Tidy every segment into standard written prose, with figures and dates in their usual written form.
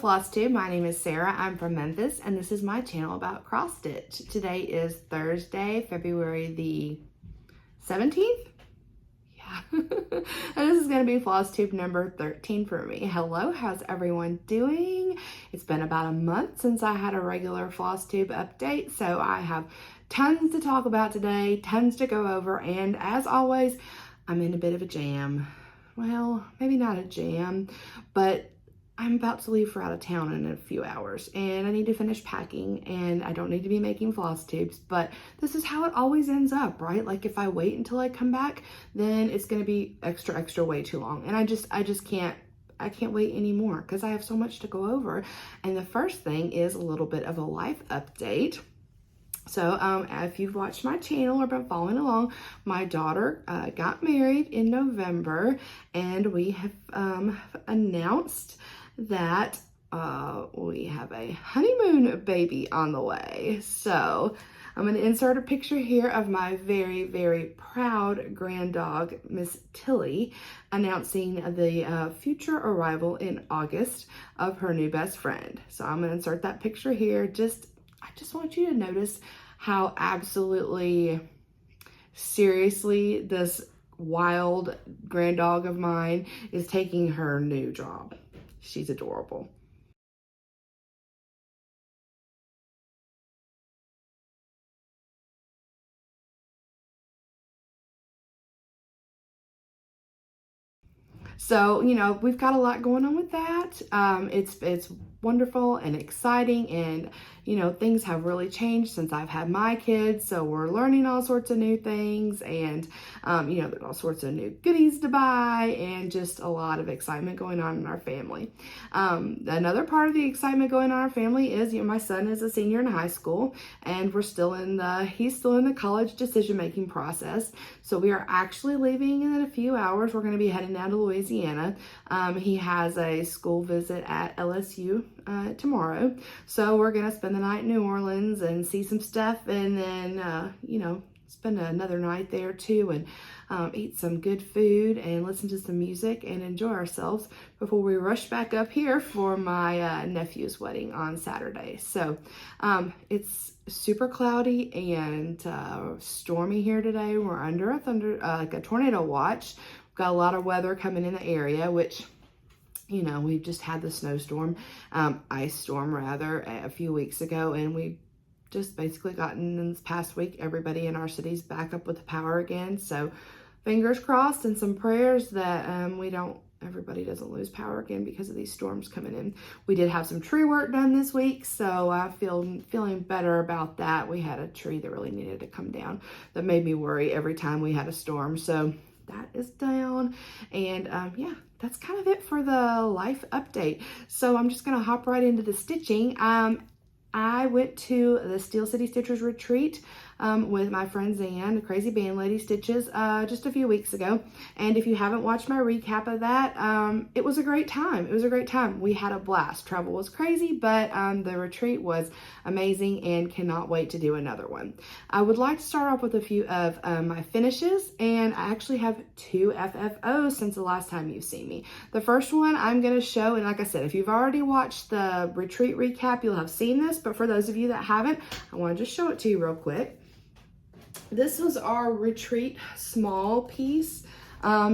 FlossTube. My name is Sarah. I'm from Memphis, and this is my channel about cross stitch. Today is Thursday, February the 17th. Yeah, and this is going to be FlossTube number 13 for me. Hello, how's everyone doing? It's been about a month since I had a regular FlossTube update, so I have tons to talk about today, tons to go over, and as always, I'm in a bit of a jam. Well, maybe not a jam, but I'm about to leave for out of town in a few hours and I need to finish packing and I don't need to be making floss tubes, but this is how it always ends up, right? Like if I wait until I come back, then it's going to be extra way too long. And I just can't wait anymore because I have so much to go over. And the first thing is a little bit of a life update. So if you've watched my channel or been following along, my daughter got married in November and we have announced that we have a honeymoon baby on the way. So I'm going to insert a picture here of my very proud grand dog, Miss Tilly, announcing the future arrival in August of her new best friend. So I'm going to insert that picture here. I just want you to notice how absolutely seriously this wild grand dog of mine is taking her new job. She's adorable. So, you know, we've got a lot going on with that. It's wonderful and exciting, and you know, things have really changed since I've had my kids, so we're learning all sorts of new things, and you know, there's all sorts of new goodies to buy and just a lot of excitement going on in our family. Another part of the excitement going on in our family is, you know, my son is a senior in high school and he's still in the college decision-making process. So we are actually leaving in a few hours. We're going to be heading down to Louisiana. He has a school visit at LSU tomorrow. So we're going to spend the night in New Orleans and see some stuff, and then, you know, spend another night there too, and eat some good food and listen to some music and enjoy ourselves before we rush back up here for my nephew's wedding on Saturday. So it's super cloudy and stormy here today. We're under a tornado watch. We've got a lot of weather coming in the area, which, you know, we've just had the snowstorm, ice storm rather, a few weeks ago, and we just basically gotten in this past week, everybody in our city's back up with the power again. So fingers crossed and some prayers that everybody doesn't lose power again because of these storms coming in. We did have some tree work done this week, so I feeling better about that. We had a tree that really needed to come down that made me worry every time we had a storm. So that is down, and yeah, that's kind of it for the life update. So I'm just gonna hop right into the stitching. I went to the Steel City Stitchers retreat with my friend Zan, the Crazy Band Lady Stitches, just a few weeks ago. And if you haven't watched my recap of that, it was a great time. It was a great time. We had a blast. Travel was crazy, but the retreat was amazing and cannot wait to do another one. I would like to start off with a few of my finishes, and I actually have 2 FFOs since the last time you've seen me. The first one I'm going to show, and like I said, if you've already watched the retreat recap, you'll have seen this, but for those of you that haven't, I want to just show it to you real quick. This was our retreat small piece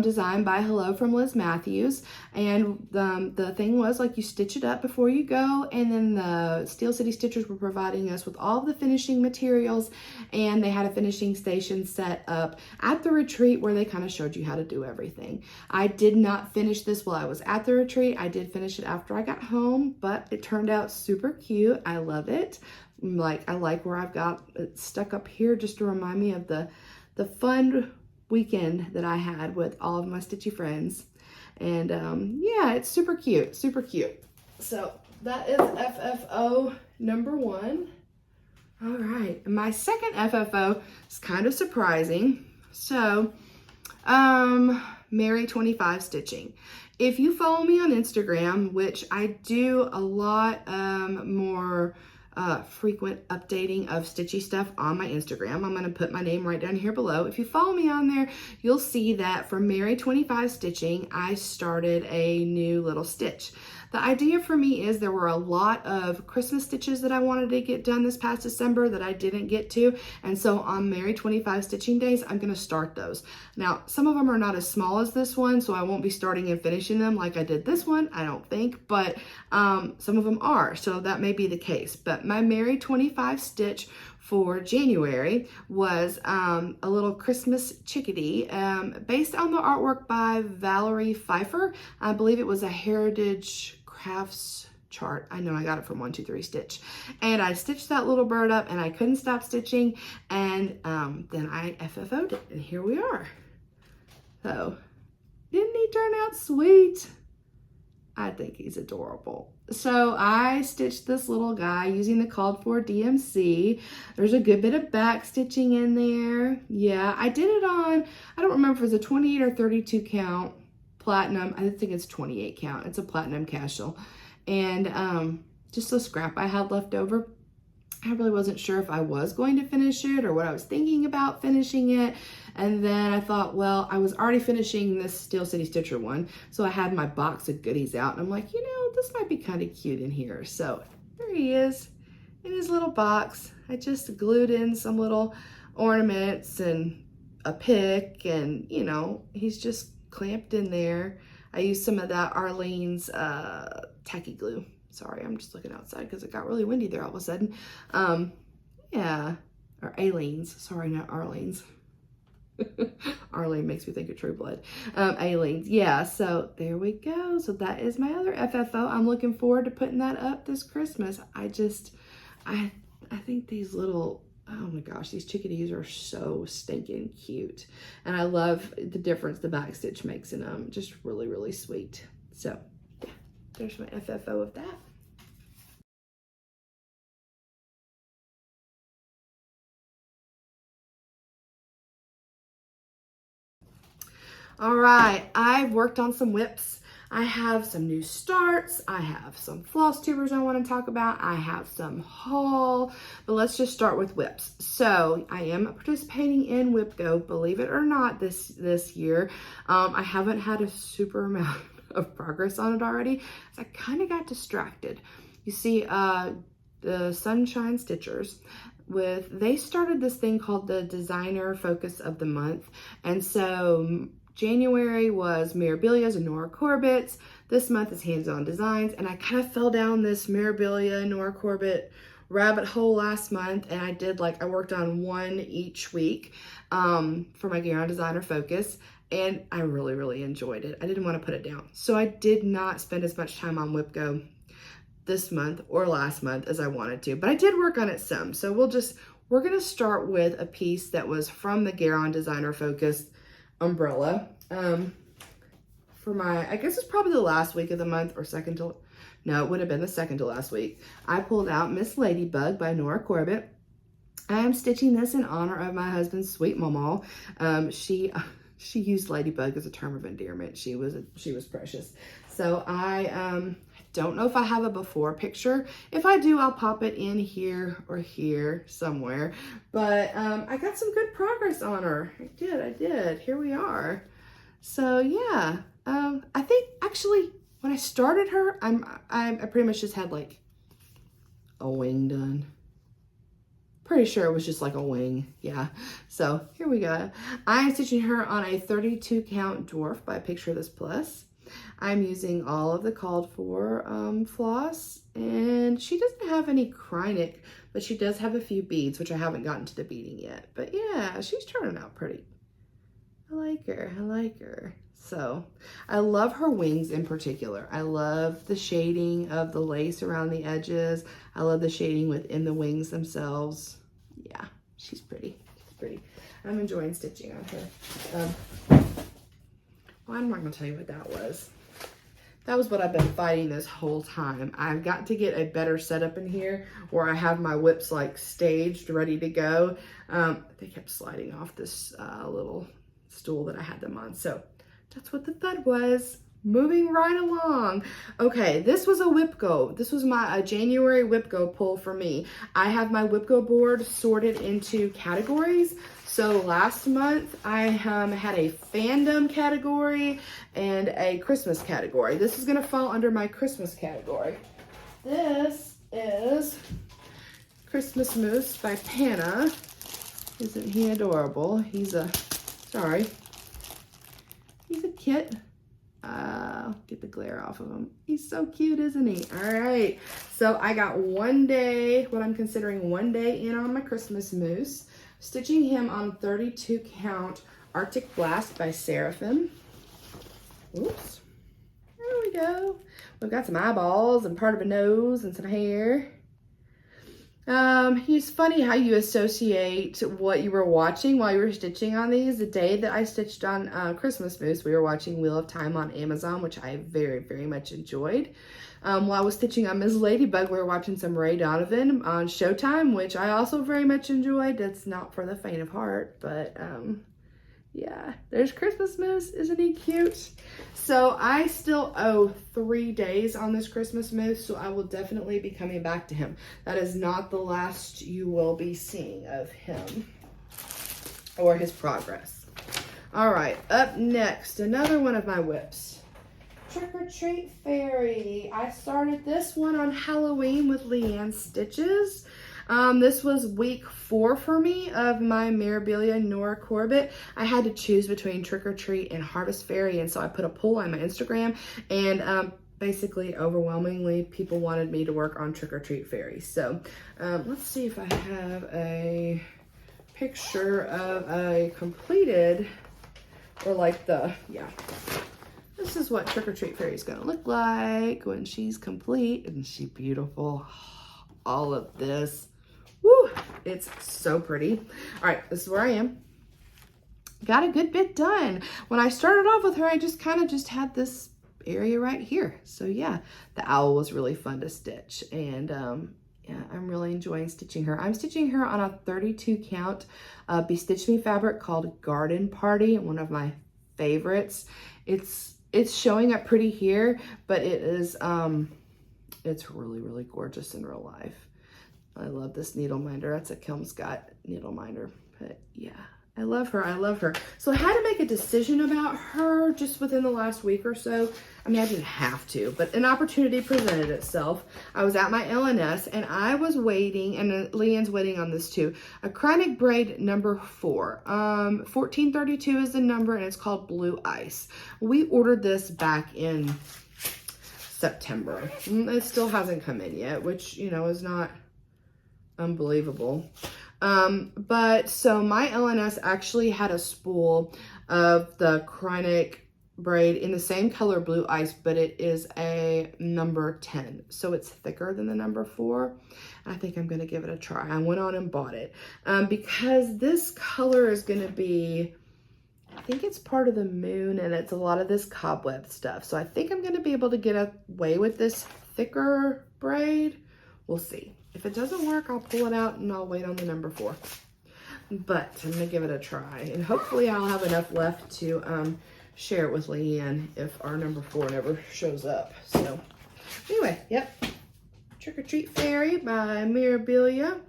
designed by Hello from Liz Matthews, and the thing was, like, you stitch it up before you go, and then the Steel City Stitchers were providing us with all of the finishing materials, and they had a finishing station set up at the retreat where they kind of showed you how to do everything. I did not finish this while I was at the retreat. I did finish it after I got home, but it turned out super cute. I love it. I like where I've got it stuck up here just to remind me of the fun weekend that I had with all of my stitchy friends. And yeah, it's super cute, super cute. So that is FFO number 1. All right, and my second FFO is kind of surprising. So Mary 25 Stitching. If you follow me on Instagram, which I do a lot more frequent updating of stitchy stuff on my Instagram. I'm going to put my name right down here below. If you follow me on there, you'll see that for Mary 25 Stitching, I started a new little stitch. The idea for me is there were a lot of Christmas stitches that I wanted to get done this past December that I didn't get to. And so on Mary 25 Stitching Days, I'm going to start those. Now, some of them are not as small as this one, so I won't be starting and finishing them like I did this one, I don't think, but some of them are, so that may be the case. But my Mary 25 stitch for January was a little Christmas chickadee based on the artwork by Valerie Pfeiffer. I believe it was a Heritage Crafts chart. I know I got it from 123 Stitch. And I stitched that little bird up and I couldn't stop stitching, and then I FFO'd it, and here we are. So, didn't he turn out sweet? I think he's adorable. So I stitched this little guy using the called for DMC. There's a good bit of back stitching in there. Yeah, I did it on, I don't remember if it was a 28 or 32 count platinum. I think it's 28 count. It's a platinum casual. And just a scrap I had left over. I really wasn't sure if I was going to finish it or what I was thinking about finishing it. And then I thought, well, I was already finishing this Steel City Stitcher one. So I had my box of goodies out, and I'm like, you know, this might be kind of cute in here. So there he is in his little box. I just glued in some little ornaments and a pick, and you know, he's just clamped in there. I used some of that Arlene's tacky glue. Sorry, I'm just looking outside because it got really windy there all of a sudden. Yeah, or Aleen's. Sorry, not Arlene's. Arlene makes me think of True Blood. Aleen's. Yeah, so there we go. So that is my other FFO. I'm looking forward to putting that up this Christmas. I think these little, oh my gosh, these chickadees are so stinking cute. And I love the difference the back stitch makes in them. Just really, really sweet. So yeah, there's my FFO of that. All right, I've worked on some whips. I have some new starts. I have some FlossTubers I want to talk about. I have some haul, but let's just start with whips. So I am participating in Whip Go, believe it or not, this year. I haven't had a super amount of progress on it already, so I kind of got distracted. You see, the Sunshine Stitchers, they started this thing called the Designer Focus of the Month, and so January was Mirabilia's and Nora Corbett's. This month is Hands-On Designs, and I kind of fell down this Mirabilia, Nora Corbett rabbit hole last month, and I worked on one each week for my GaRon Designer Focus, and I really, really enjoyed it. I didn't want to put it down. So I did not spend as much time on Whip Go this month or last month as I wanted to, but I did work on it some. So we're gonna start with a piece that was from the GaRon Designer Focus umbrella. For my, I guess it's probably the last week of the month, or no, it would have been the second to last week. I pulled out Miss Ladybug by Nora Corbett. I am stitching this in honor of my husband's sweet mama. She used Ladybug as a term of endearment. She was precious. So I don't know if I have a before picture. If I do, I'll pop it in here or here somewhere. But I got some good progress on her. I did. Here we are. So yeah, I think actually when I started her, I pretty much just had like a wing done. Pretty sure it was just like a wing. Yeah. So here we go. I'm stitching her on a 32 count dwarf by Picture This Plus. I'm using all of the called for floss, and she doesn't have any Krynic, but she does have a few beads, which I haven't gotten to the beading yet. But yeah, she's turning out pretty. I like her. So I love her wings in particular. I love the shading of the lace around the edges. I love the shading within the wings themselves. Yeah, she's pretty. I'm enjoying stitching on her. Well, I'm not gonna tell you what that was. That was what I've been fighting this whole time. I've got to get a better setup in here where I have my whips like staged, ready to go. They kept sliding off this little stool that I had them on. So that's what the thud was. moving right along. Okay, this was a WIPGO. This was my January WIPGO pull for me. I have my WIPGO board sorted into categories. So last month I had a fandom category and a Christmas category. This is gonna fall under my Christmas category. This is Christmas Moose by Panna. Isn't he adorable? He's a kit. Get the glare off of him. He's so cute, isn't he? All right, so I got one day, what I'm considering one day in on my Christmas Moose, stitching him on 32 count Arctic Blast by Seraphim. Oops, there we go. We've got some eyeballs and part of a nose and some hair. It's funny how you associate what you were watching while you were stitching on these. The day that I stitched on Christmas Moose, we were watching Wheel of Time on Amazon, which I very, very much enjoyed. While I was stitching on Ms. Ladybug, we were watching some Ray Donovan on Showtime, which I also very much enjoyed. That's not for the faint of heart, but yeah, there's Christmas Moose. Isn't he cute? So I still owe 3 days on this Christmas Moose, so I will definitely be coming back to him. That is not the last you will be seeing of him or his progress. All right, up next, another one of my whips. Trick or Treat Fairy. I started this one on Halloween with LeAnn Stitches. This was week 4 for me of my Mirabilia Nora Corbett. I had to choose between Trick or Treat and Harvest Fairy, and so I put a poll on my Instagram, and basically overwhelmingly people wanted me to work on Trick or Treat Fairy. So let's see if I have a picture of a completed, or like this is what Trick or Treat Fairy is gonna look like when she's complete. Isn't she beautiful? All of this. Woo, it's so pretty. All right, this is where I am. Got a good bit done. When I started off with her, I just kind of had this area right here. So yeah, the owl was really fun to stitch, and yeah, I'm really enjoying stitching her. I'm stitching her on a 32 count Be Stitch Me fabric called Garden Party, one of my favorites. It's showing up pretty here, but it is it's really, really gorgeous in real life. I love this needle minder. That's a Kelmscott needle minder. But yeah, I love her. I love her. So I had to make a decision about her just within the last week or so. I mean, I didn't have to, but an opportunity presented itself. I was at my LNS and I was waiting, and LeAnn's waiting on this too, a chronic braid number 4. 1432 is the number, and it's called Blue Ice. We ordered this back in September. It still hasn't come in yet, which, you know, is not unbelievable. But so my LNS actually had a spool of the chronic braid in the same color Blue Ice, but it is a number 10. So it's thicker than the number 4. I think I'm going to give it a try. I went on and bought it because this color is going to be, I think it's part of the moon, and it's a lot of this cobweb stuff. So I think I'm going to be able to get away with this thicker braid. We'll see. If it doesn't work, I'll pull it out and I'll wait on the number 4. But I'm going to give it a try, and hopefully I'll have enough left to share it with LeAnn if our number 4 never shows up. So anyway, yep. Trick or Treat Fairy by Mirabilia.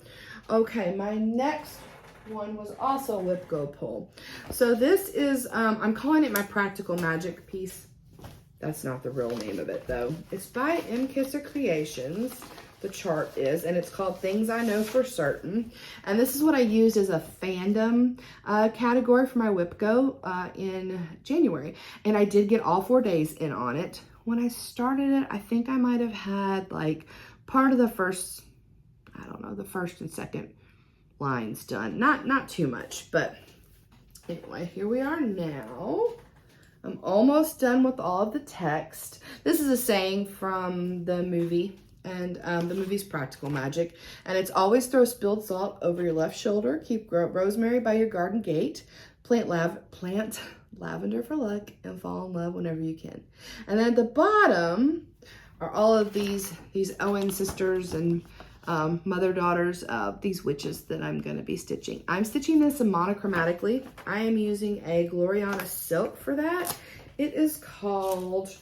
Okay, my next one was also a WIPGO pull. So this is, I'm calling it my Practical Magic piece. That's not the real name of it though. It's by MKisser Creations. The chart is, and it's called Things I Know for Certain. And this is what I used as a fandom category for my WIPGO in January. And I did get all 4 days in on it. When I started it, I think I might have had like part of the first, I don't know, the first and second lines done. Not too much, but anyway, here we are now. I'm almost done with all of the text. This is a saying from the movie, and the movie's Practical Magic, and it's always throw spilled salt over your left shoulder, keep rosemary by your garden gate, plant lavender for luck, and fall in love whenever you can. And then at the bottom are all of these Owen sisters and mother-daughters of these witches that I'm going to be stitching. I'm stitching this monochromatically. I am using a Gloriana silk for that. It is called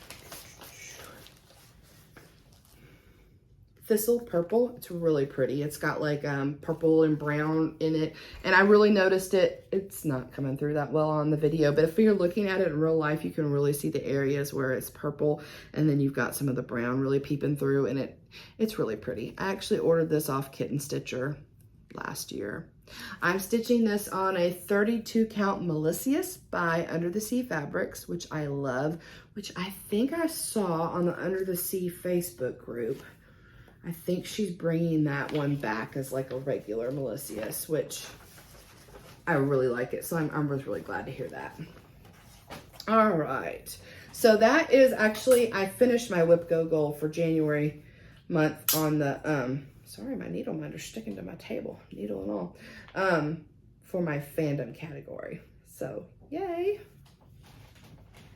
Thistle Purple. It's really pretty. It's got like purple and brown in it, and I really noticed it. It's not coming through that well on the video, but if you're looking at it in real life, you can really see the areas where it's purple, and then you've got some of the brown really peeping through, and it's really pretty. I actually ordered this off Kitten Stitcher last year. I'm stitching this on a 32 count Malicious by Under the Sea Fabrics, which I love, which I think I saw on the Under the Sea Facebook group. I think she's bringing that one back as like a regular Malicious, which I really like it. So I'm really glad to hear that. All right. So that is actually, I finished my Whip Go goal for January month on the, sorry, my needle minder's sticking to my table, needle and all, for my fandom category. So yay.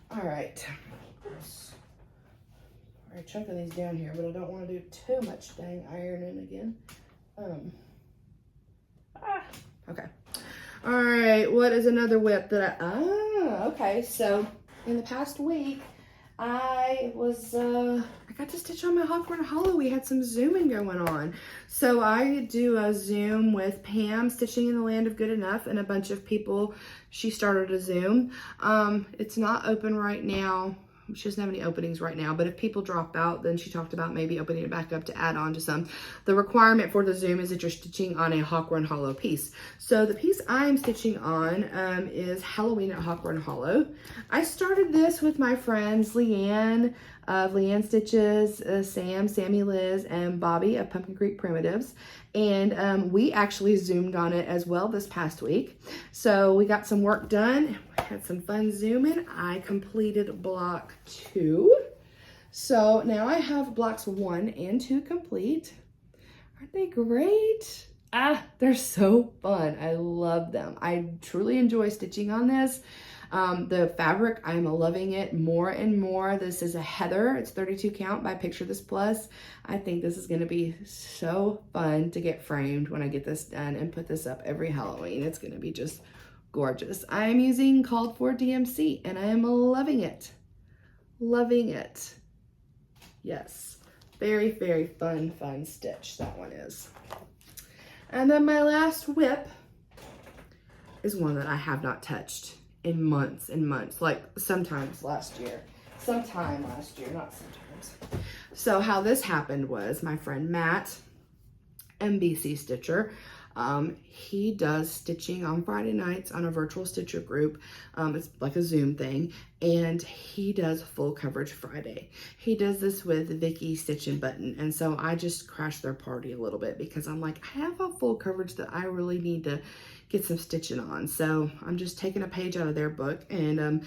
All right. All right, chunking these down here, but I don't want to do too much dang ironing again. Okay. All right, what is another whip that okay, so in the past week, I got to stitch on my Hawthorne Hollow. We had some Zooming going on. So I do a Zoom with Pam, Stitching in the Land of Good Enough, and a bunch of people. She started a Zoom. It's not open right now. She doesn't have any openings right now, but if people drop out, then she talked about maybe opening it back up to add on to some. The requirement for the Zoom is that you're stitching on a Hawthorne Hollow piece. So the piece I'm stitching on is Halloween at Hawthorne Hollow. I started this with my friends LeAnn of LeAnn Stitches, Sammy Liz, and Bobby of Pumpkin Creek Primitives. And we actually Zoomed on it as well this past week. So we got some work done. We had some fun Zooming. I completed block 2. So now I have blocks 1 and 2 complete. Aren't they great? They're so fun. I love them. I truly enjoy stitching on this. The fabric, I'm loving it more and more. This is a Heather. It's 32 count by Picture This Plus. I think this is going to be so fun to get framed when I get this done and put this up every Halloween. It's going to be just gorgeous. I am using Called For DMC and I am loving it. Loving it. Yes. Very, very fun stitch that one is. And then my last whip is one that I have not touched in months and months, like sometime last year, not sometimes. So how this happened was my friend Matt, MBC Stitcher, he does stitching on Friday nights on a virtual Stitcher group. It's like a Zoom thing, and he does full coverage Friday. He does this with Vicky StitchNButton, and so I just crashed their party a little bit because I'm like, I have a full coverage that I really need to get some stitching on. So I'm just taking a page out of their book, and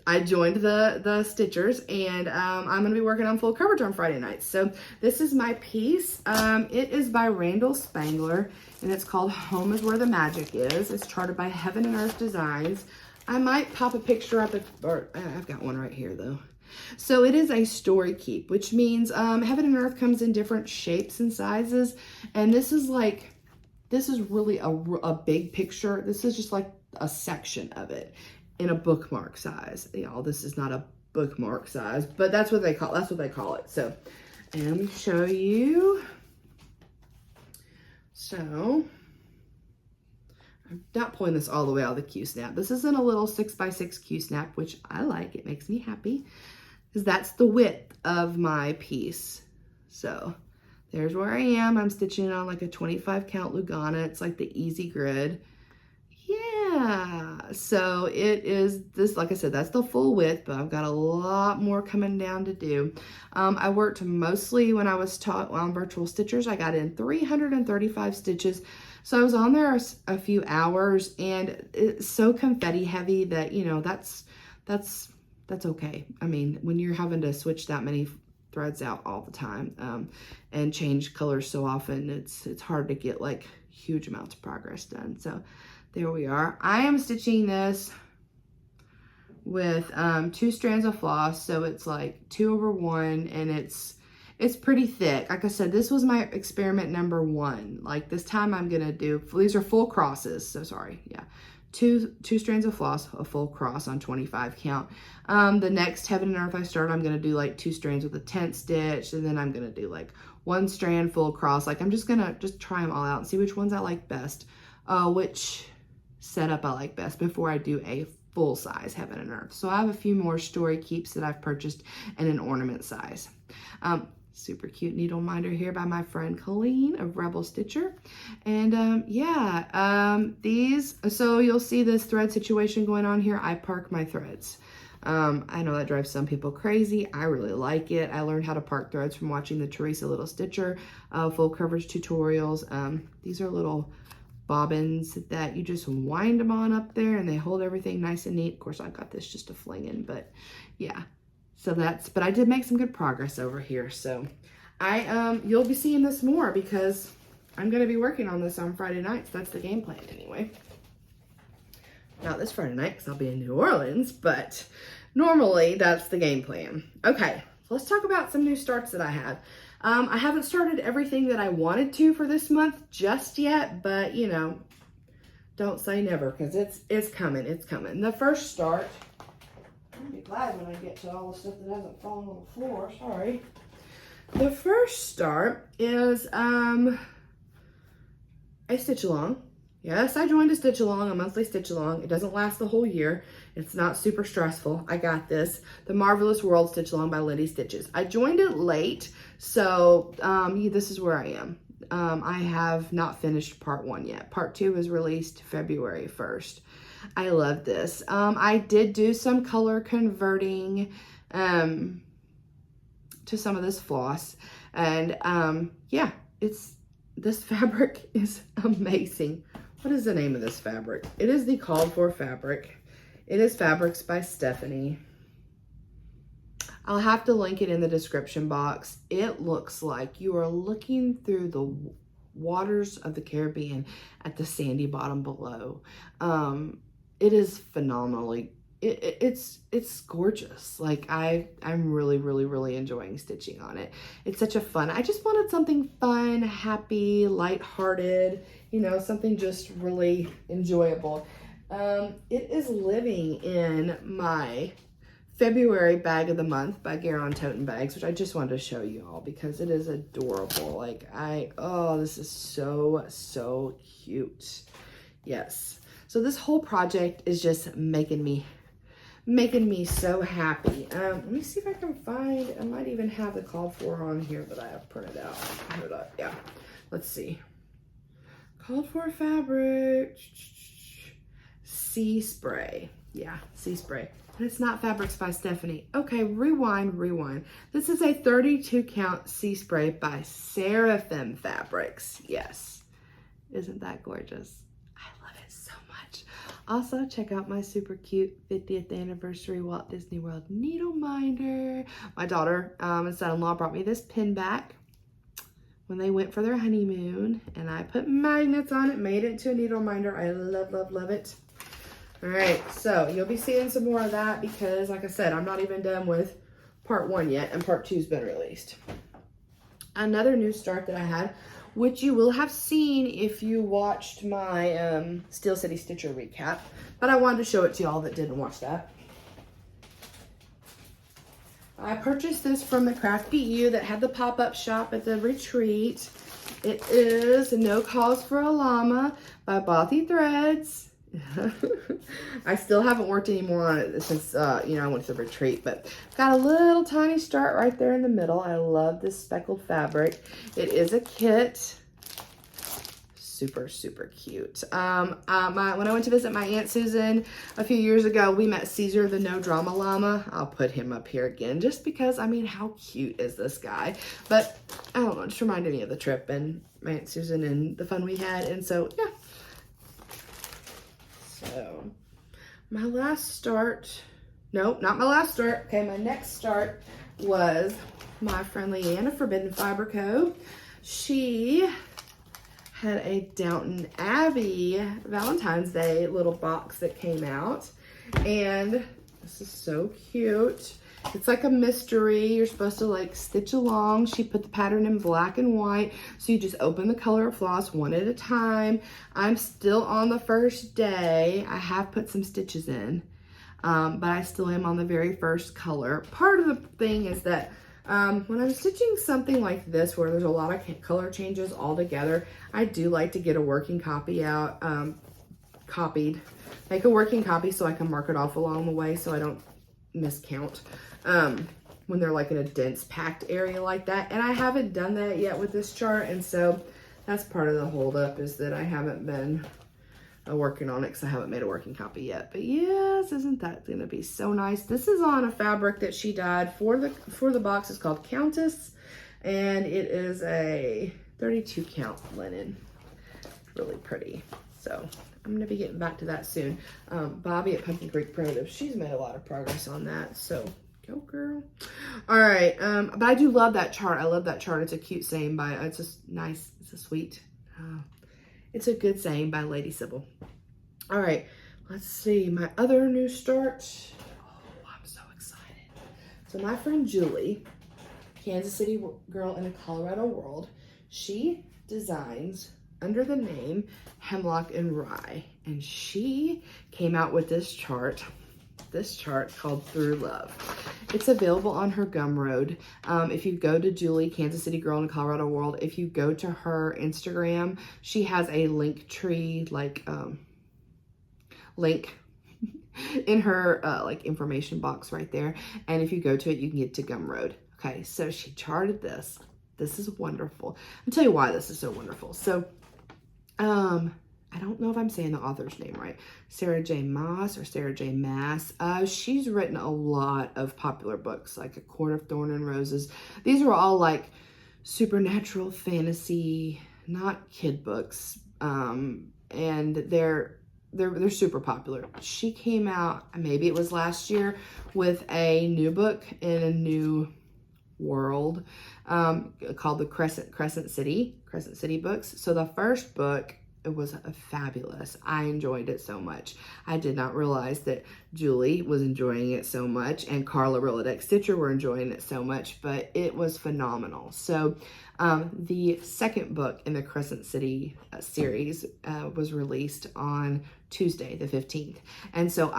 I joined the Stitchers, and I'm gonna be working on full coverage on Friday nights. So this is my piece. It is by Randall Spangler, and it's called Home is Where the Magic Is. It's charted by Heaven and Earth Designs. I might pop a picture up, I've got one right here though. So it is a story keep, which means Heaven and Earth comes in different shapes and sizes, and this is really a big picture. This is just like a section of it in a bookmark size. Y'all, this is not a bookmark size, but that's what they call it. So, and let me show you. So, I'm not pulling this all the way out of the Q-snap. This is in a little 6x6 Q-snap, which I like. It makes me happy because that's the width of my piece. So there's where I am. I'm stitching on like a 25 count Lugana. It's like the easy grid. Yeah, so it is this, like I said, that's the full width, but I've got a lot more coming down to do. I worked mostly when I was taught on virtual Stitchers. I got in 335 stitches. So I was on there a few hours, and it's so confetti heavy that, you know, that's okay. I mean, when you're having to switch that many threads out all the time and change colors so often, it's hard to get like huge amounts of progress done. So there we are. I am stitching this with 2 strands of floss, so it's like 2/1, and it's pretty thick. Like I said, this was my experiment number 1. Like this time I'm gonna do, these are full crosses, so sorry, yeah. two strands of floss, a full cross on 25 count. The next Heaven and Earth I start, I'm going to do like 2 strands with a tent stitch, and then I'm going to do like 1 strand full cross. Like I'm just going to try them all out and see which ones I like best, which setup I like best before I do a full size Heaven and Earth. So I have a few more story keeps that I've purchased in an ornament size. Super cute needle minder here by my friend Colleen of Rebel Stitcher. And these, so you'll see this thread situation going on here. I park my threads. I know that drives some people crazy. I really like it. I learned how to park threads from watching the Teresa Little Stitcher full coverage tutorials. These are little bobbins that you just wind them on up there and they hold everything nice and neat. Of course, I've got this just a fling in, but yeah. So but I did make some good progress over here. So you'll be seeing this more because I'm going to be working on this on Friday nights. That's the game plan anyway. Not this Friday night because I'll be in New Orleans, but normally that's the game plan. Okay, so let's talk about some new starts that I have. I haven't started everything that I wanted to for this month just yet, but you know, don't say never because it's coming. It's coming. The first start, I'll be glad when I get to all the stuff that hasn't fallen on the floor. Sorry. The first start is a stitch along. Yes, I joined a stitch along, a monthly stitch along. It doesn't last the whole year. It's not super stressful. I got this. The Marvelous World Stitch Along by LeAnn Stitches. I joined it late, so this is where I am. I have not finished part 1 yet. Part 2 was released February 1st. I love this. I did do some color converting to some of this floss, and yeah, this fabric is amazing. What is the name of this fabric? It is the called for fabric. It is Fabrics by Stephanie. I'll have to link it in the description box. It looks like you are looking through the waters of the Caribbean at the sandy bottom below. It is phenomenally, it's gorgeous. Like I'm really enjoying stitching on it. It's such a fun, I just wanted something fun, happy, lighthearted, you know, something just really enjoyable. It is living in my February bag of the month by GaRon Toten Bags, which I just wanted to show you all because it is adorable. Like oh, this is so cute. Yes. So this whole project is just making me so happy. Let me see if I can find, I might even have the called for on here that I have printed out. Hold up. Yeah. Let's see. Called for fabric. Sea Spray. Yeah, Sea Spray. And it's not Fabrics by Stephanie. Okay, rewind. This is a 32 count Sea Spray by Seraphim Fabrics. Yes. Isn't that gorgeous? I love it so much. Also, check out my super cute 50th anniversary Walt Disney World needle minder. My daughter and son-in-law brought me this pin back when they went for their honeymoon, and I put magnets on it, made it into a needle minder. I love it. All right, so you'll be seeing some more of that because, like I said, I'm not even done with part 1 yet, and part 2's been released. Another new start that I had, which you will have seen if you watched my Steel City Stitcher recap, but I wanted to show it to y'all that didn't watch that. I purchased this from the Crafty Curator that had the pop-up shop at the retreat. It is No Cause for a Llama by Bothy Threads. I still haven't worked any more on it since, you know, I went to the retreat, but got a little tiny start right there in the middle. I love this speckled fabric. It is a kit. Super cute. When I went to visit my Aunt Susan a few years ago, we met Caesar, the No Drama Llama. I'll put him up here again just because, I mean, how cute is this guy? But I don't know, just reminded me of the trip and my Aunt Susan and the fun we had. And so, yeah. So, my last start, nope, not my last start. Okay, my next start was my friend LeAnn of Forbidden Fiber Co. She had a Downton Abbey Valentine's Day little box that came out, and this is so cute. It's like a mystery. You're supposed to like stitch along. She put the pattern in black and white. So you just open the color of floss one at a time. I'm still on the first day. I have put some stitches in, but I still am on the very first color. Part of the thing is that when I'm stitching something like this, where there's a lot of color changes all together, I do like to get a working copy out, make a working copy so I can mark it off along the way so I don't miscount when they're like in a dense packed area like that. And I haven't done that yet with this chart, and so that's part of the holdup, is that I haven't been working on it because I haven't made a working copy yet. But yes, isn't that gonna be so nice? This is on a fabric that she dyed for the box. It's called Countess, and it is a 32 count linen. Really pretty. So I'm gonna be getting back to that soon. Bobby at Pumpkin Creek Primitive, she's made a lot of progress on that, so go girl. All right, but I do love that chart. I love that chart. It's a cute saying by, it's just nice, it's a sweet, it's a good saying by Lady Sybil. All right, let's see, my other new start. Oh, I'm so excited. So my friend Julie, Kansas City girl in a Colorado world, she designs under the name Hemlock and Rye, and she came out with this chart called Through Love. It's available on her Gumroad. If you go to Julie, Kansas City girl in a Colorado world, if you go to her Instagram, she has a link tree, like link in her like information box right there, and if you go to it, you can get to Gumroad. Okay, so she charted this. This is wonderful. I'll tell you why this is so wonderful. So I don't know if I'm saying the author's name right. Sarah J. Maas or Sarah J. Maas. She's written a lot of popular books, like A Court of Thorn and Roses. These are all like supernatural fantasy, not kid books. And they're super popular. She came out, maybe it was last year, with a new book in a new world called the Crescent City books. So the first book, it was fabulous. I enjoyed it so much. I did not realize that Julie was enjoying it so much and Carla Roladex Stitcher were enjoying it so much, but it was phenomenal. So the second book in the Crescent City series was released on Tuesday, the 15th. And so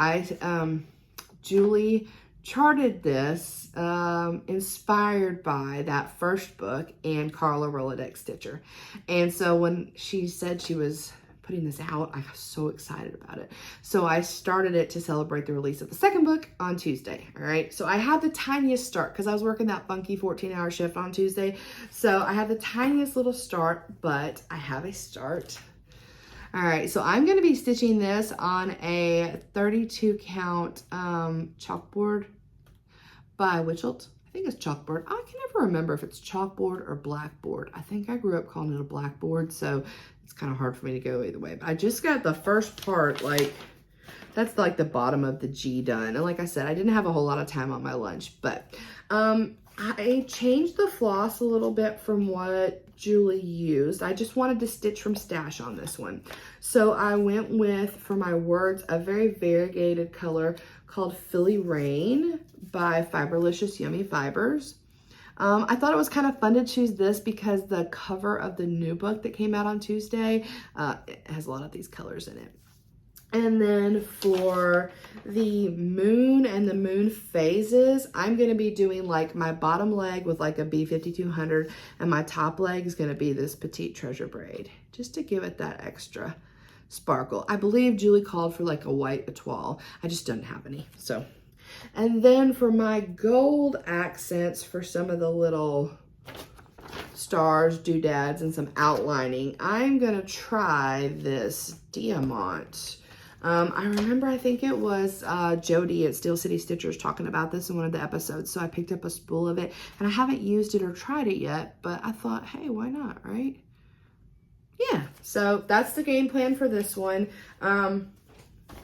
Julie charted this inspired by that first book and Carla Roladex Stitcher. And so when she said she was putting this out, I was so excited about it. So I started it to celebrate the release of the second book on Tuesday. All right, so I had the tiniest start because I was working that funky 14-hour shift on Tuesday. So I had the tiniest little start, but I have a start. All right, so I'm going to be stitching this on a 32 count chalkboard by Witchelt. I think it's chalkboard. I can never remember if it's chalkboard or blackboard. I think I grew up calling it a blackboard, so it's kind of hard for me to go either way. But I just got the first part, like, that's like the bottom of the G done. And like I said, I didn't have a whole lot of time on my lunch, but I changed the floss a little bit from what Julie used. I just wanted to stitch from stash on this one. So I went with, for my words, a very variegated color called Philly Rain by Fiberlicious Yummy Fibers. I thought it was kind of fun to choose this because the cover of the new book that came out on Tuesday it has a lot of these colors in it. And then for the moon and the moon phases, I'm going to be doing like my bottom leg with like a B5200, and my top leg is going to be this Petite Treasure braid, just to give it that extra sparkle. I believe Julie called for like a white etoile. I just don't have any. So, and then for my gold accents for some of the little stars, doodads, and some outlining, I'm going to try this Diamant. I remember, I think it was Jody at Steel City Stitchers talking about this in one of the episodes, so I picked up a spool of it, and I haven't used it or tried it yet, but I thought, hey, why not, right? Yeah, so that's the game plan for this one.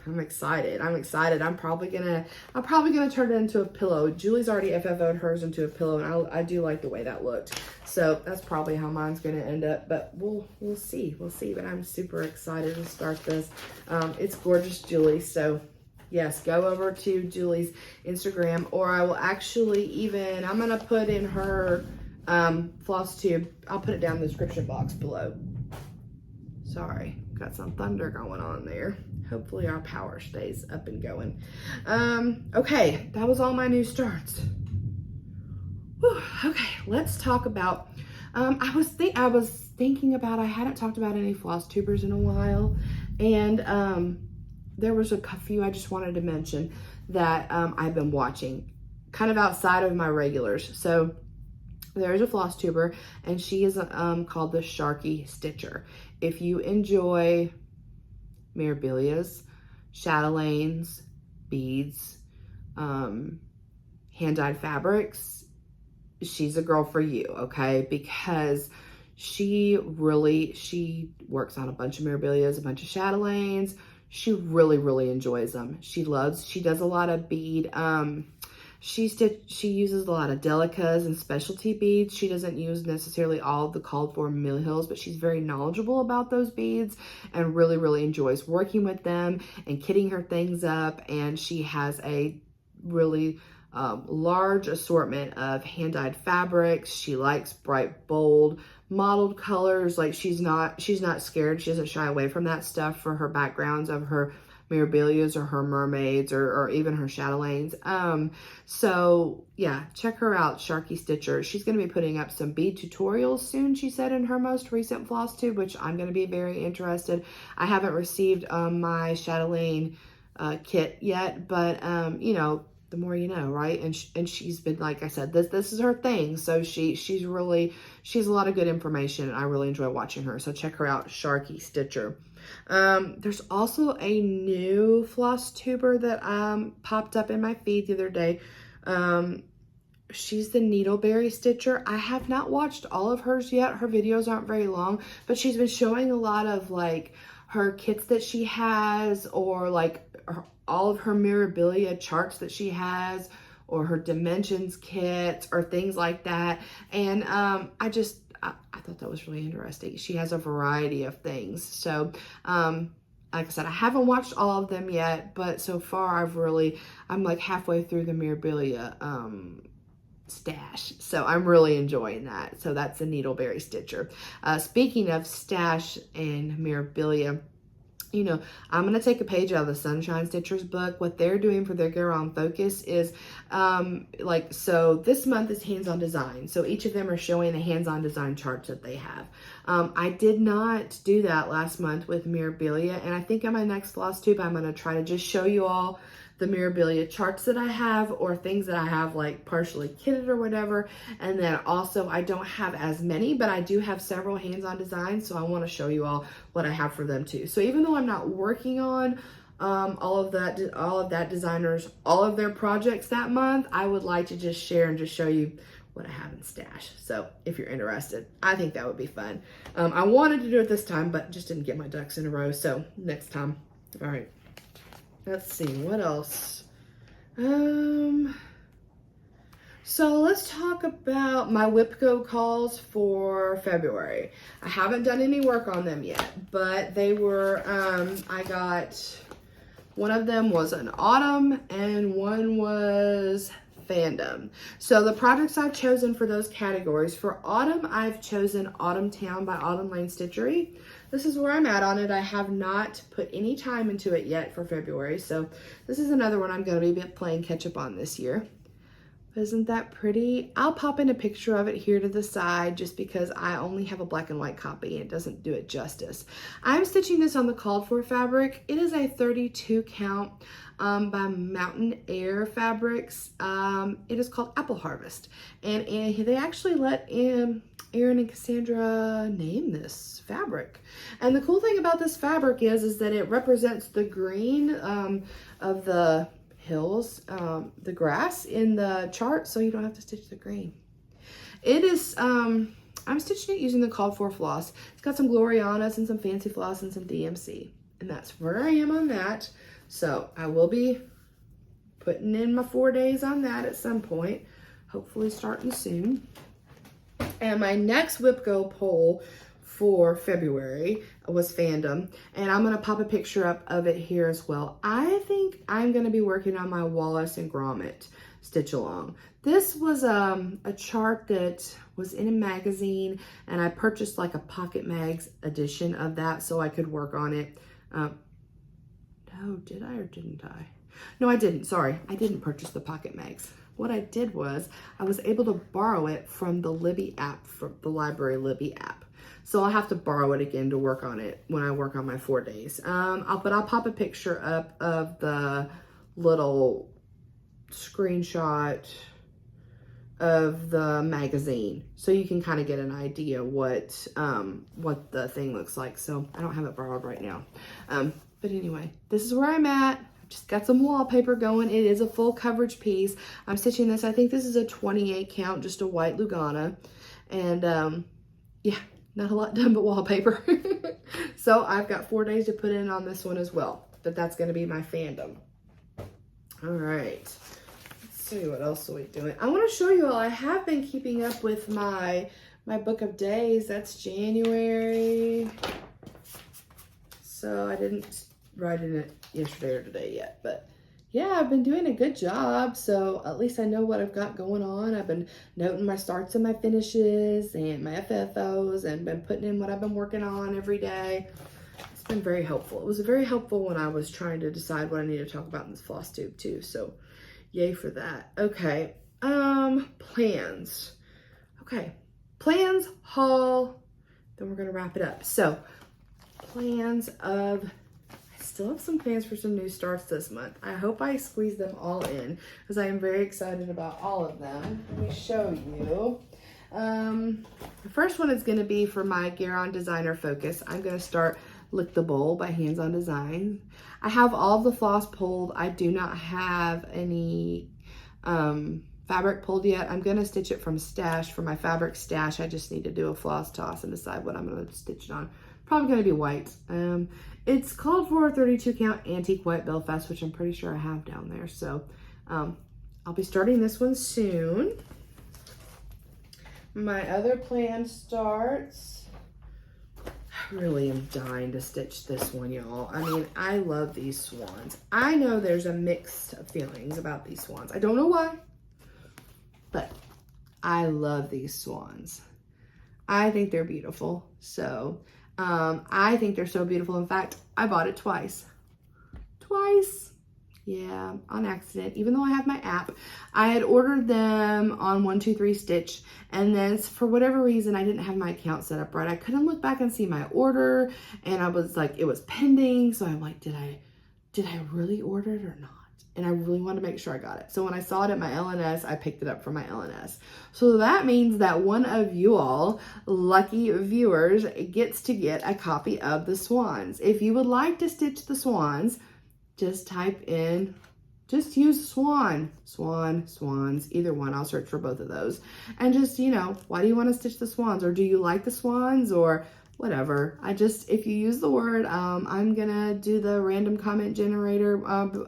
I'm excited. I'm probably gonna turn it into a pillow. Julie's already FFO'd hers into a pillow, and I do like the way that looked. So that's probably how mine's gonna end up, but we'll see. But I'm super excited to start this. It's gorgeous, Julie, so yes, go over to Julie's Instagram, or I will actually even, I'm going to put in her FlossTube. I'll put it down in the description box below. Sorry, got some thunder going on there. Hopefully our power stays up and going. Okay, that was all my new starts. Whew, okay, let's talk about, I was thinking about, I hadn't talked about any FlossTubers in a while, and there was a few I just wanted to mention that I've been watching, kind of outside of my regulars. So there's a FlossTuber, and she is called the Sharky Stitcher. If you enjoy mirabilias, chatelaines, beads, hand-dyed fabrics, she's a girl for you, okay? Because she works on a bunch of mirabilias, a bunch of chatelaines. She really enjoys them. She does a lot of bead, she uses a lot of delicas and specialty beads. She doesn't use necessarily all of the called for mill hills, but she's very knowledgeable about those beads and really enjoys working with them and kitting her things up. And she has a really large assortment of hand-dyed fabrics. She likes bright, bold, mottled colors. Like she's not scared. She doesn't shy away from that stuff for her backgrounds of her mirabilias or her mermaids or even her chatelaines. So yeah, check her out, Sharky Stitcher. She's going to be putting up some bead tutorials soon, she said in her most recent FlossTube, which I'm going to be very interested. I haven't received my chatelaine kit yet, but you know, the more you know, right? And she's been, like I said, this is her thing. So she has a lot of good information, and I really enjoy watching her. So check her out, Sharky Stitcher. There's also a new FlossTuber that popped up in my feed the other day. She's the Needleberry Stitcher. I have not watched all of hers yet. Her videos aren't very long, but she's been showing a lot of like her kits that she has, or like all of her mirabilia charts that she has, or her dimensions kits or things like that. And I thought that was really interesting. She has a variety of things. So like I said, I haven't watched all of them yet, but so far I'm like halfway through the mirabilia stash. So I'm really enjoying that. So that's the Needleberry Stitcher. Speaking of stash and mirabilia, you know, I'm going to take a page out of the Sunshine Stitchers book. What they're doing for their GaRon Focus is, so this month is hands-on design. So each of them are showing the hands-on design charts that they have. I did not do that last month with mirabilia, and I think on my next FlossTube, I'm going to try to just show you all the mirabilia charts that I have, or things that I have like partially kitted or whatever. And then also I don't have as many, but I do have several hands-on designs, so I want to show you all what I have for them too. So even though I'm not working on all of that designers, all of their projects that month, I would like to just share and just show you what I have in stash. So if you're interested, I think that would be fun. I wanted to do it this time, but just didn't get my ducks in a row. So next time. All right. Let's see, what else? So let's talk about my WIPCO calls for February. I haven't done any work on them yet, but they were, I got, one of them was an autumn and one was fandom. So the projects I've chosen for those categories, for autumn, I've chosen Autumn Town by AlmondMnMs Stitchery. This is where I'm at on it. I have not put any time into it yet for February. So this is another one I'm going to be playing catch up on this year. Isn't that pretty? I'll pop in a picture of it here to the side just because I only have a black and white copy and it doesn't do it justice. I'm stitching this on the called for fabric. It is a 32 count by Mountain Air Fabrics. It is called Apple Harvest. And they actually let Aaron and Cassandra name this fabric. And the cool thing about this fabric is that it represents the green of the hills, the grass in the chart, so you don't have to stitch the green. It is, I'm stitching it using the called for floss. It's got some Glorianas and some Fancy Floss and some DMC. And that's where I am on that. So I will be putting in my 4 days on that at some point, hopefully starting soon. And my next WIPCO poll for February was Fandom, and I'm going to pop a picture up of it here as well. I think I'm going to be working on my Wallace and Gromit stitch along. This was a chart that was in a magazine, and I purchased like a Pocket Mags edition of that so I could work on it. No, did I or didn't I? No, I didn't. Sorry, I didn't purchase the Pocket Mags. What I did was I was able to borrow it from the Libby app, from the library Libby app. So I'll have to borrow it again to work on it when I work on my 4 days. But I'll pop a picture up of the little screenshot of the magazine so you can kind of get an idea what the thing looks like. So I don't have it borrowed right now. But anyway, this is where I'm at. Just got some wallpaper going. It is a full coverage piece. I'm stitching this. I think this is a 28 count, just a white Lugana. And yeah, not a lot done but wallpaper. So I've got 4 days to put in on this one as well. But that's going to be my Fandom. All right. Let's see, what else are we doing? I want to show you all. I have been keeping up with my book of days. That's January. So I didn't write in it yesterday or today yet, but yeah, I've been doing a good job. So at least I know what I've got going on. I've been noting my starts and my finishes and my FFOs, and been putting in what I've been working on every day. It's been very helpful. It was very helpful when I was trying to decide what I need to talk about in this FlossTube too. So yay for that. Okay. Plans. Okay. Plans, haul, then we're going to wrap it up. So plans of, I still have some plans for some new starts this month. I hope I squeeze them all in because I am very excited about all of them. Let me show you. The first one is going to be for my GaRon Designer Focus. I'm going to start Lick the Bowl by Hands On Design. I have all of the floss pulled. I do not have any fabric pulled yet. I'm going to stitch it from stash. For my fabric stash, I just need to do a floss toss and decide what I'm going to stitch it on. Probably going to be white. It's called for a 32 count antique white Belfast, which I'm pretty sure I have down there. So I'll be starting this one soon. My other plan starts, I really am dying to stitch this one, y'all. I mean, I love these swans. I know there's a mix of feelings about these swans. I don't know why, but I love these swans. I think they're beautiful. So I think they're so beautiful. In fact, I bought it twice. Yeah, on accident. Even though I have my app, I had ordered them on 123 Stitch, and then for whatever reason, I didn't have my account set up right. I couldn't look back and see my order, and I was like, it was pending. So I'm like, did I really order it or not? And I really wanted to make sure I got it. So when I saw it at my LNS, I picked it up from my LNS. So that means that one of you all lucky viewers gets to get a copy of the swans. If you would like to stitch the swans, just type in, just use swan, swans, either one. I'll search for both of those. And just, you know, why do you want to stitch the swans? Or do you like the swans? Or whatever. If you use the word, I'm gonna do the random comment generator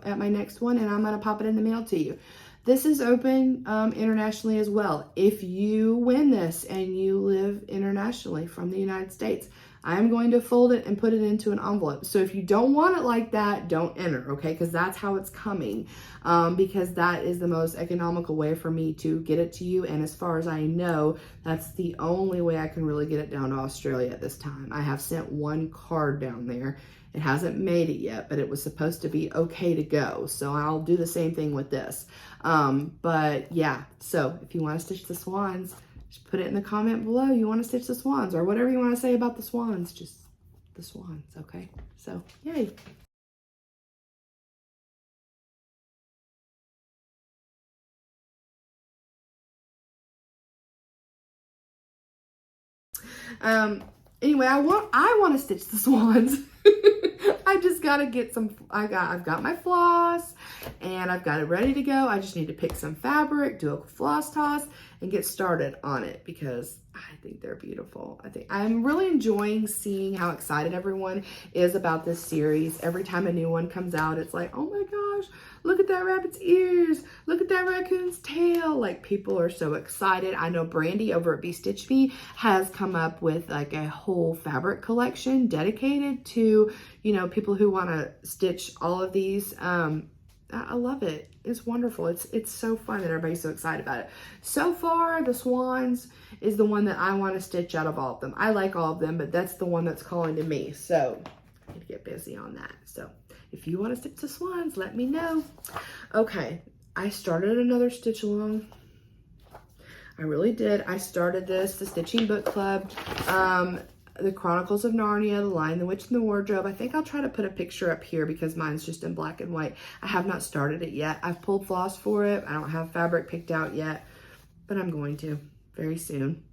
at my next one, and I'm gonna pop it in the mail to you. This is open internationally as well. If you win this and you live internationally from the United States, I'm going to fold it and put it into an envelope. So if you don't want it like that, don't enter, okay? Because that's how it's coming, because that is the most economical way for me to get it to you. And as far as I know, that's the only way I can really get it down to Australia at this time. I have sent one card down there. It hasn't made it yet, but it was supposed to be okay to go. So I'll do the same thing with this. But yeah, so if you want to stitch the swans, just put it in the comment below. You want to stitch the swans or whatever you want to say about the swans, just the swans, okay? So, yay. Anyway, I want to stitch the swans. I just got to get some, I've got my floss and I've got it ready to go. I just need to pick some fabric, do a floss toss, and get started on it because I I think they're beautiful. I'm really enjoying seeing how excited everyone is about this series. Every time a new one comes out, it's like, oh my gosh, look at that rabbit's ears. Look at that raccoon's tail. Like, people are so excited. I know Brandy over at Be Stitch Me has come up with like a whole fabric collection dedicated to, you know, people who want to stitch all of these. I love it. It's wonderful. It's so fun that everybody's so excited about it. So far, the swans is the one that I want to stitch out of all of them. I like all of them, but that's the one that's calling to me. So I need to get busy on that. So if you want to stitch the swans, let me know. Okay, I started another stitch along. I really did. I started the Stitching Book Club. The Chronicles of Narnia, The Lion, the Witch, and the Wardrobe. I think I'll try to put a picture up here because mine's just in black and white. I have not started it yet. I've pulled floss for it. I don't have fabric picked out yet, but I'm going to very soon.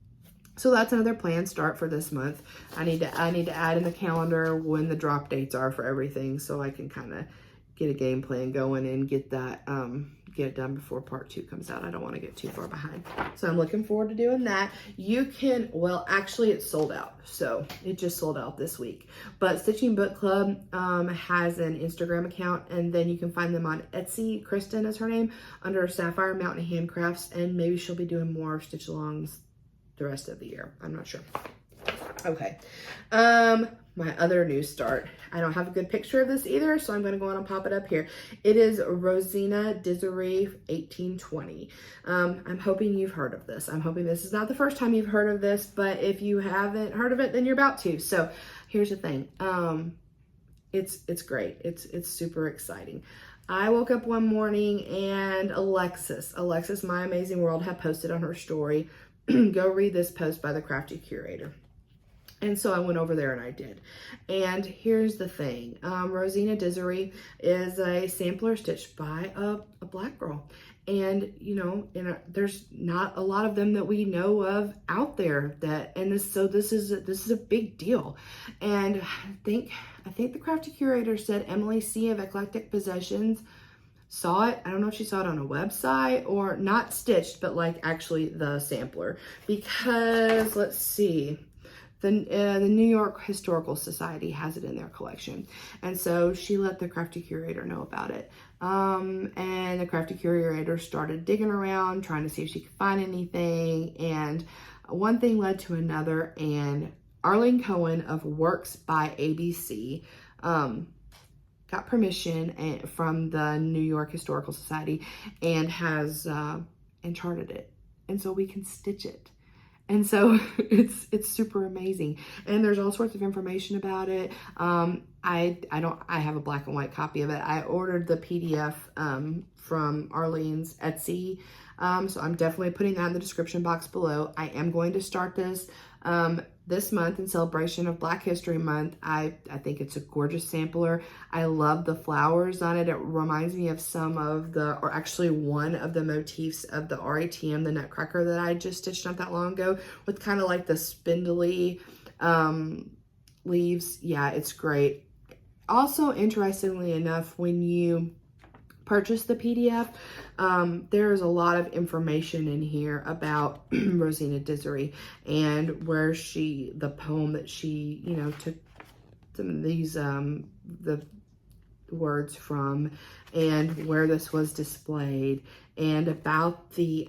So that's another planned start for this month. I need to add in the calendar when the drop dates are for everything so I can kind of get a game plan going and get that get it done before part 2 comes out. I don't want to get too far behind. So I'm looking forward to doing that. You can, well, actually it's sold out. So it just sold out this week. But Stitching Book Club has an Instagram account, and then you can find them on Etsy. Kristen is her name, under Sapphire Mountain Handcrafts, and maybe she'll be doing more stitch alongs the rest of the year. I'm not sure. Okay. My other new start. I don't have a good picture of this either, so I'm going to go on and pop it up here. It is Rosena Disery 1820. I'm hoping you've heard of this. I'm hoping this is not the first time you've heard of this, but if you haven't heard of it, then you're about to. So here's the thing. It's great. It's super exciting. I woke up one morning and Alexis, My Amazing World, had posted on her story, go read this post by the Crafty Curator. And so I went over there and I did. And here's the thing. Rosena Disery is a sampler stitched by a black girl. And, you know, there's not a lot of them that we know of out there this is a big deal. And I think the Crafty Curator said Emily C. of Eclectic Possessions saw it. I don't know if she saw it on a website or not stitched, but like actually the sampler. Because let's see. The New York Historical Society has it in their collection. And so she let the Crafty Curator know about it. And the Crafty Curator started digging around, trying to see if she could find anything. And one thing led to another. And Arlene Cohen of Works by ABC got permission from the New York Historical Society and has encharted it. And so we can stitch it. And so it's super amazing. And there's all sorts of information about it. I have a black and white copy of it. I ordered the PDF from Arlene's Etsy. So I'm definitely putting that in the description box below. I am going to start this month in celebration of Black History Month. I think it's a gorgeous sampler. I love the flowers on it. It reminds me of one of the motifs of the RATM, the Nutcracker that I just stitched not that long ago, with kind of like the spindly leaves. Yeah, it's great. Also, interestingly enough, when you purchase the PDF, there's a lot of information in here about Rosena Disery and where the poem that she, you know, took some of these, the words from, and where this was displayed, and about the,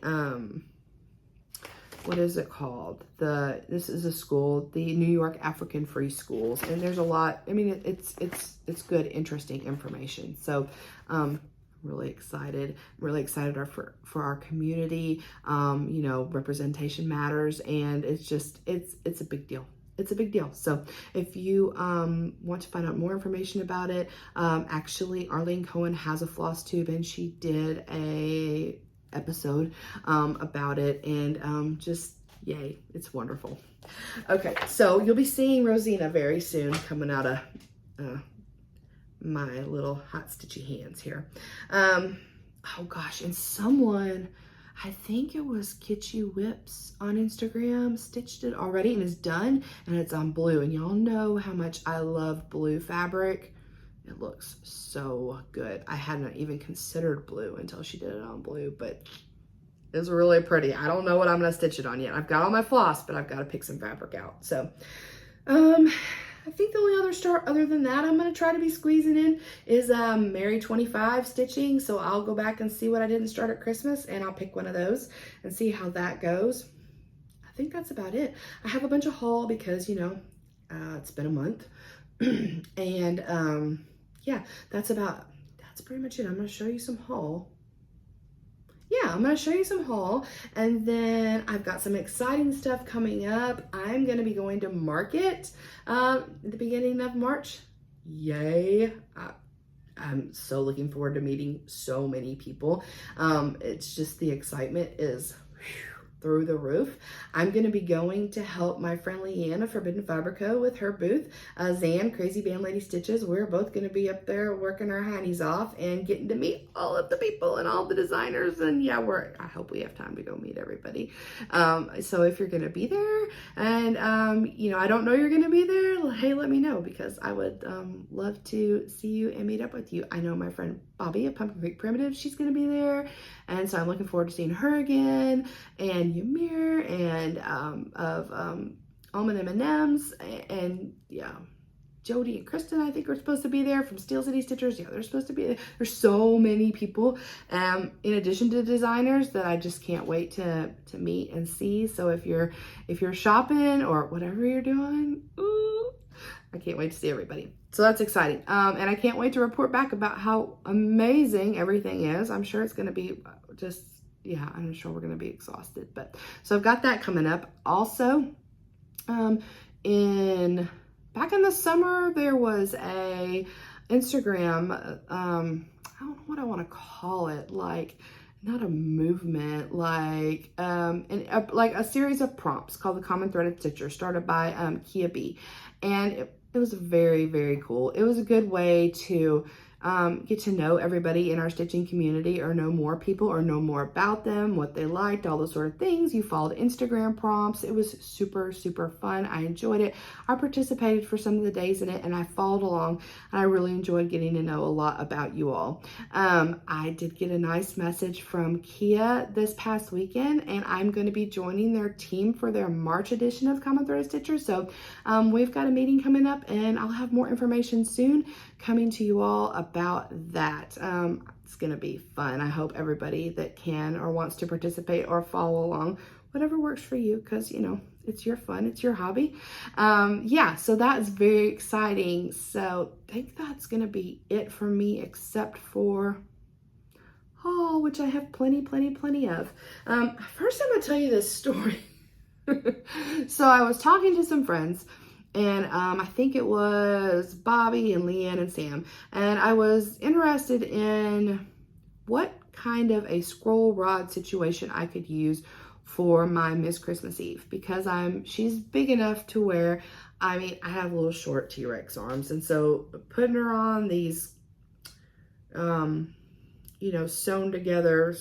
what is it called? This is a school, the New York African Free Schools, and there's a lot. I mean, it's good, interesting information. So, really excited. I'm really excited for our community. You know, representation matters, and it's a big deal. It's a big deal. So if you want to find out more information about it, actually Arlene Cohen has a FlossTube, and she did a episode about it, and just yay, it's wonderful. Okay, so you'll be seeing Rosena very soon coming out of my little hot stitchy hands here. Oh gosh, and someone, I think it was Kitschy Whips on Instagram, stitched it already and is done, and it's on blue. And y'all know how much I love blue fabric. It looks so good. I hadn't even considered blue until she did it on blue, but It's really pretty. I don't know what I'm going to stitch it on yet. I've got all my floss, but I've got to pick some fabric out. So, I think the only other start other than that I'm going to try to be squeezing in is Mary 25 stitching. So I'll go back and see what I didn't start at Christmas, and I'll pick one of those and see how that goes. I think that's about it. I have a bunch of haul because, you know, it's been a month. And yeah, that's pretty much it. I'm going to show you some haul. Yeah, I'm going to show you some haul, and then I've got some exciting stuff coming up. I'm going to be going to market at the beginning of March. Yay. I'm so looking forward to meeting so many people. It's just the excitement is through the roof. I'm going to be going to help my friend LeAnn of Forbidden Fabrico with her booth. Zan, Crazy Band Lady Stitches, we're both going to be up there working our heinies off and getting to meet all of the people and all the designers. And yeah, I hope we have time to go meet everybody. So if you're going to be there and, you know, I don't know you're going to be there, hey, let me know, because I would love to see you and meet up with you. I know my friend Bobby of Pumpkin Creek Primitive, she's going to be there. And so I'm looking forward to seeing her again. And Ymir and of AlmondMnMs, and yeah, Jody and Kristen, I think, are supposed to be there from Steel City Stitchers. Yeah, they're supposed to be there. There's so many people, in addition to designers, that I just can't wait to meet and see. So if you're shopping or whatever you're doing, ooh, I can't wait to see everybody. So that's exciting. And I can't wait to report back about how amazing everything is. I'm sure it's going to be just, yeah, I'm sure we're going to be exhausted. But so I've got that coming up. Also, back in the summer, there was a Instagram, I don't know what I want to call it, like, not a movement, like like a series of prompts called the Common Threaded Stitcher, started by Kea Bee. And it was very, very cool. It was a good way to get to know everybody in our stitching community, or know more people, or know more about them, what they liked, all those sort of things. You followed Instagram prompts. It was super, super fun. I enjoyed it. I participated for some of the days in it, and I followed along, and I really enjoyed getting to know a lot about you all. I did get a nice message from Kea this past weekend, and I'm going to be joining their team for their March edition of Common Threaded Stitcher. So we've got a meeting coming up, and I'll have more information soon coming to you all about that. It's gonna be fun. I hope everybody that can or wants to participate or follow along, whatever works for you, because, you know, it's your fun, it's your hobby. Yeah, so that is very exciting. So I think that's gonna be it for me, except for haul, which I have plenty of. First, I'm gonna tell you this story. So I was talking to some friends, and I think it was Bobby and LeAnn and Sam, and I was interested in what kind of a scroll rod situation I could use for my Miss Christmas Eve, because she's big enough to where, I mean, I have little short T-Rex arms, and so putting her on these, you know, sewn together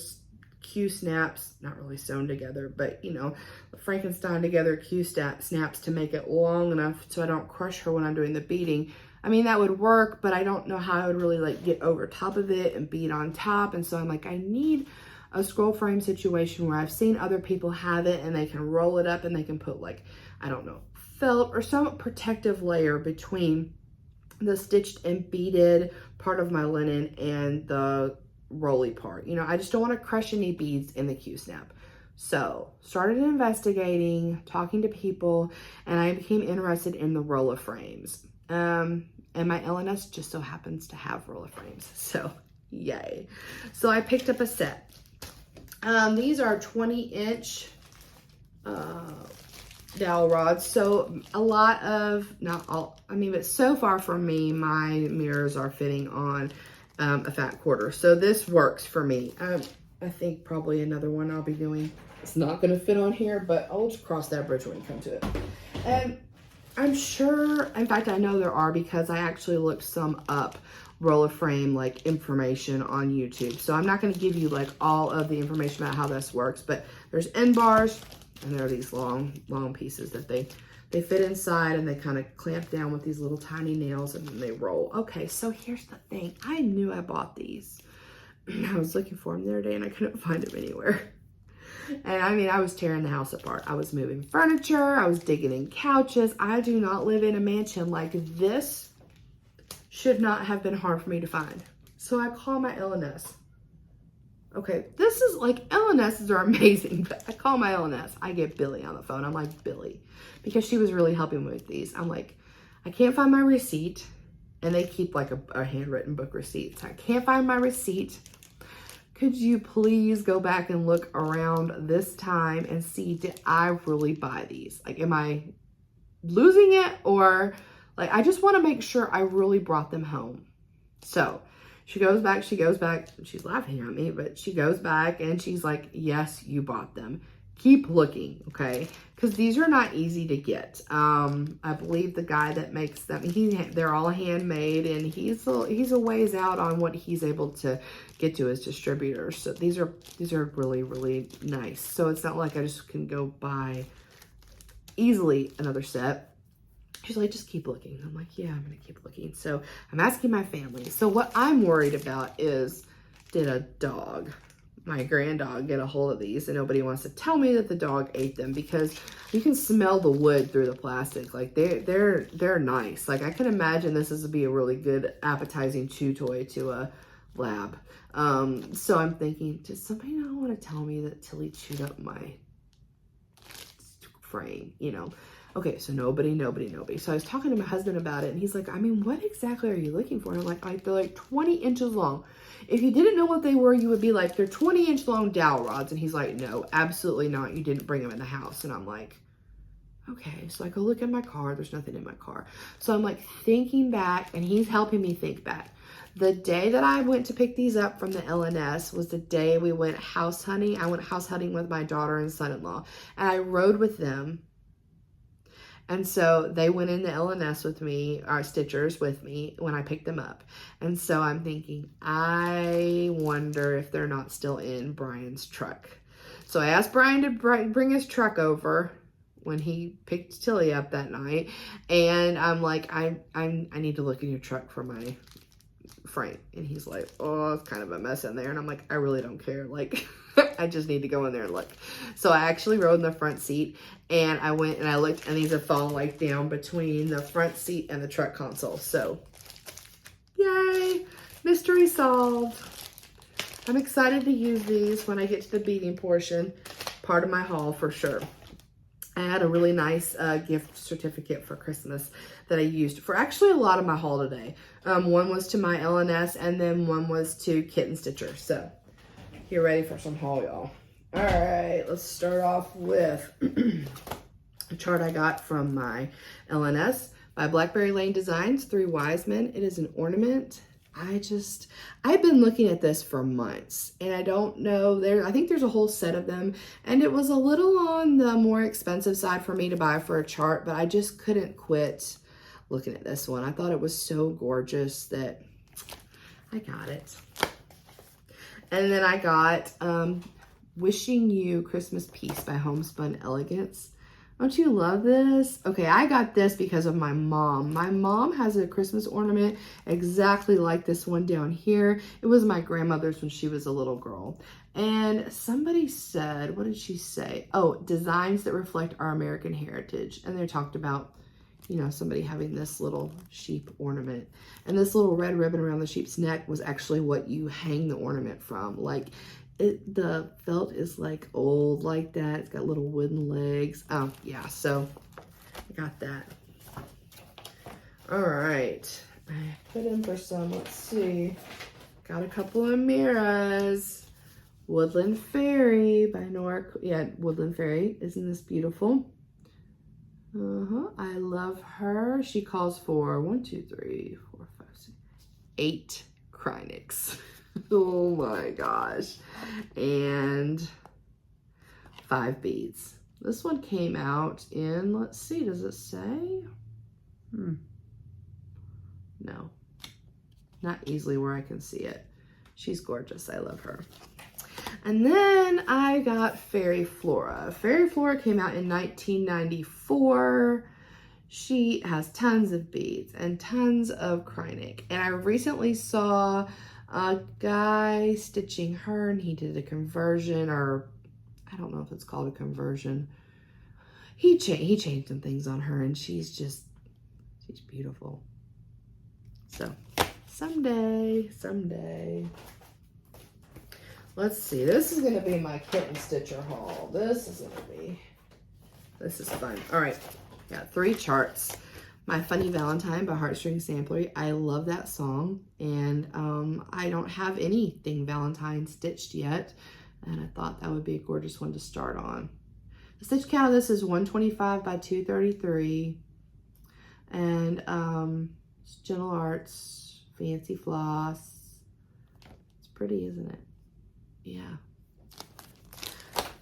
Q-snaps, not really sewn together, but, you know, Frankenstein together Q-snaps to make it long enough so I don't crush her when I'm doing the beading. I mean, that would work, but I don't know how I would really like get over top of it and bead on top. And so I'm like, I need a scroll frame situation where I've seen other people have it, and they can roll it up and they can put, like, I don't know, felt or some protective layer between the stitched and beaded part of my linen and the rolly part. You know, I just don't want to crush any beads in the Q-snap. So started investigating, talking to people, and I became interested in the roller frames. And my LNS just so happens to have roller frames. So yay. So I picked up a set. These are 20-inch dowel rods. So a lot of, not all, I mean, but so far for me, my mirrors are fitting on a fat quarter. So this works for me. I think probably another one I'll be doing, it's not going to fit on here, but I'll just cross that bridge when we come to it. And I'm sure, in fact, I know there are, because I actually looked some up roller frame like information on YouTube. So I'm not going to give you like all of the information about how this works, but there's end bars, and there are these long pieces that they fit inside, and they kind of clamp down with these little tiny nails, and then they roll. Okay, so here's the thing. I knew I bought these. I was looking for them the other day, and I couldn't find them anywhere. And I mean, I was tearing the house apart. I was moving furniture. I was digging in couches. I do not live in a mansion. Like, this should not have been hard for me to find. So I call my LNS. Okay, this is like, LNSs are amazing, but I call my LNS. I get Billy on the phone. I'm like, Billy, because she was really helping me with these. I'm like, I can't find my receipt. And they keep like a handwritten book receipt. So I can't find my receipt. Could you please go back and look around this time and see, did I really buy these? Like, am I losing it? Or like, I just want to make sure I really brought them home. So she goes back, she's laughing at me, but she goes back and she's like, yes, you bought them. Keep looking, okay? Because these are not easy to get. I believe the guy that makes them, they're all handmade, and he's a ways out on what he's able to get to his distributors. So these are really, really nice. So it's not like I just can go buy easily another set. She's like, just keep looking. I'm like, yeah, I'm gonna keep looking. So I'm asking my family. So what I'm worried about is, did a dog, my grand dog, get a hold of these, and nobody wants to tell me that the dog ate them, because you can smell the wood through the plastic. Like, they're nice. Like, I can imagine this is to be a really good appetizing chew toy to a lab. So I'm thinking, does somebody not want to tell me that Tilly chewed up my frame, you know? Okay, so nobody. So I was talking to my husband about it, and he's like, I mean, what exactly are you looking for? And I'm like, they're like 20 inches long. If you didn't know what they were, you would be like, they're 20-inch long dowel rods. And he's like, no, absolutely not. You didn't bring them in the house. And I'm like, okay. So I go look in my car. There's nothing in my car. So I'm like thinking back, and he's helping me think back. The day that I went to pick these up from the LNS was the day we went house hunting. I went house hunting with my daughter and son-in-law, and I rode with them. And so they went in the LNS with me, our Stitchers with me, when I picked them up. And so I'm thinking, I wonder if they're not still in Brian's truck. So I asked Brian to bring his truck over when he picked Tilly up that night. And I'm like, I need to look in your truck for my frame. And he's like, oh, it's kind of a mess in there. And I'm like, I really don't care. Like, I just need to go in there and look. So I actually rode in the front seat, and I went and I looked, and these have fallen like down between the front seat and the truck console. So yay, mystery solved. I'm excited to use these when I get to the beading portion, part of my haul for sure. I had a really nice gift certificate for Christmas that I used for actually a lot of my haul today. One was to my LNS, and then one was to Kitten Stitcher. So get ready for some haul, y'all. All right, let's start off with a chart I got from my LNS by Blackberry Lane Designs, 3 Wise Men. It is an ornament. I've been looking at this for months, and I don't know, I think there's a whole set of them, and it was a little on the more expensive side for me to buy for a chart, but I just couldn't quit looking at this one. I thought it was so gorgeous that I got it. And then I got Wishing You Christmas Peace by Homespun Elegance. Don't you love this? Okay, I got this because of my mom. My mom has a Christmas ornament exactly like this one down here. It was my grandmother's when she was a little girl. And somebody said, what did she say? Oh, designs that reflect our American heritage. And they talked about, you know, somebody having this little sheep ornament. And this little red ribbon around the sheep's neck was actually what you hang the ornament from. Like, the felt is like old like that. It's got little wooden legs. Oh yeah, so I got that. All right, I put in for some, let's see. Got a couple of mirrors. Woodland Fairy by Nora. Yeah, Woodland Fairy. Isn't this beautiful? I love her. She calls for 1, 2, 3, 4, 5, 6, 8 Krynics. Oh my gosh. And 5 beads. This one came out in, let's see, does it say? No, not easily where I can see it. She's gorgeous. I love her. And then I got Fairy Flora. Fairy Flora came out in 1994. She has tons of beads and tons of Krynic. And I recently saw a guy stitching her, and he did a conversion, or I I don't know if it's called a conversion. He changed some things on her, and she's beautiful. So someday. Let's see. This is going to be my kitten stitcher haul. This is fun. All right. Got 3 charts. My Funny Valentine by Heartstring Samplery. I love that song. And I don't have anything Valentine stitched yet. And I thought that would be a gorgeous one to start on. The stitch count of this is 125 by 233. And it's Gentle Arts, Fancy Floss. It's pretty, isn't it? Yeah.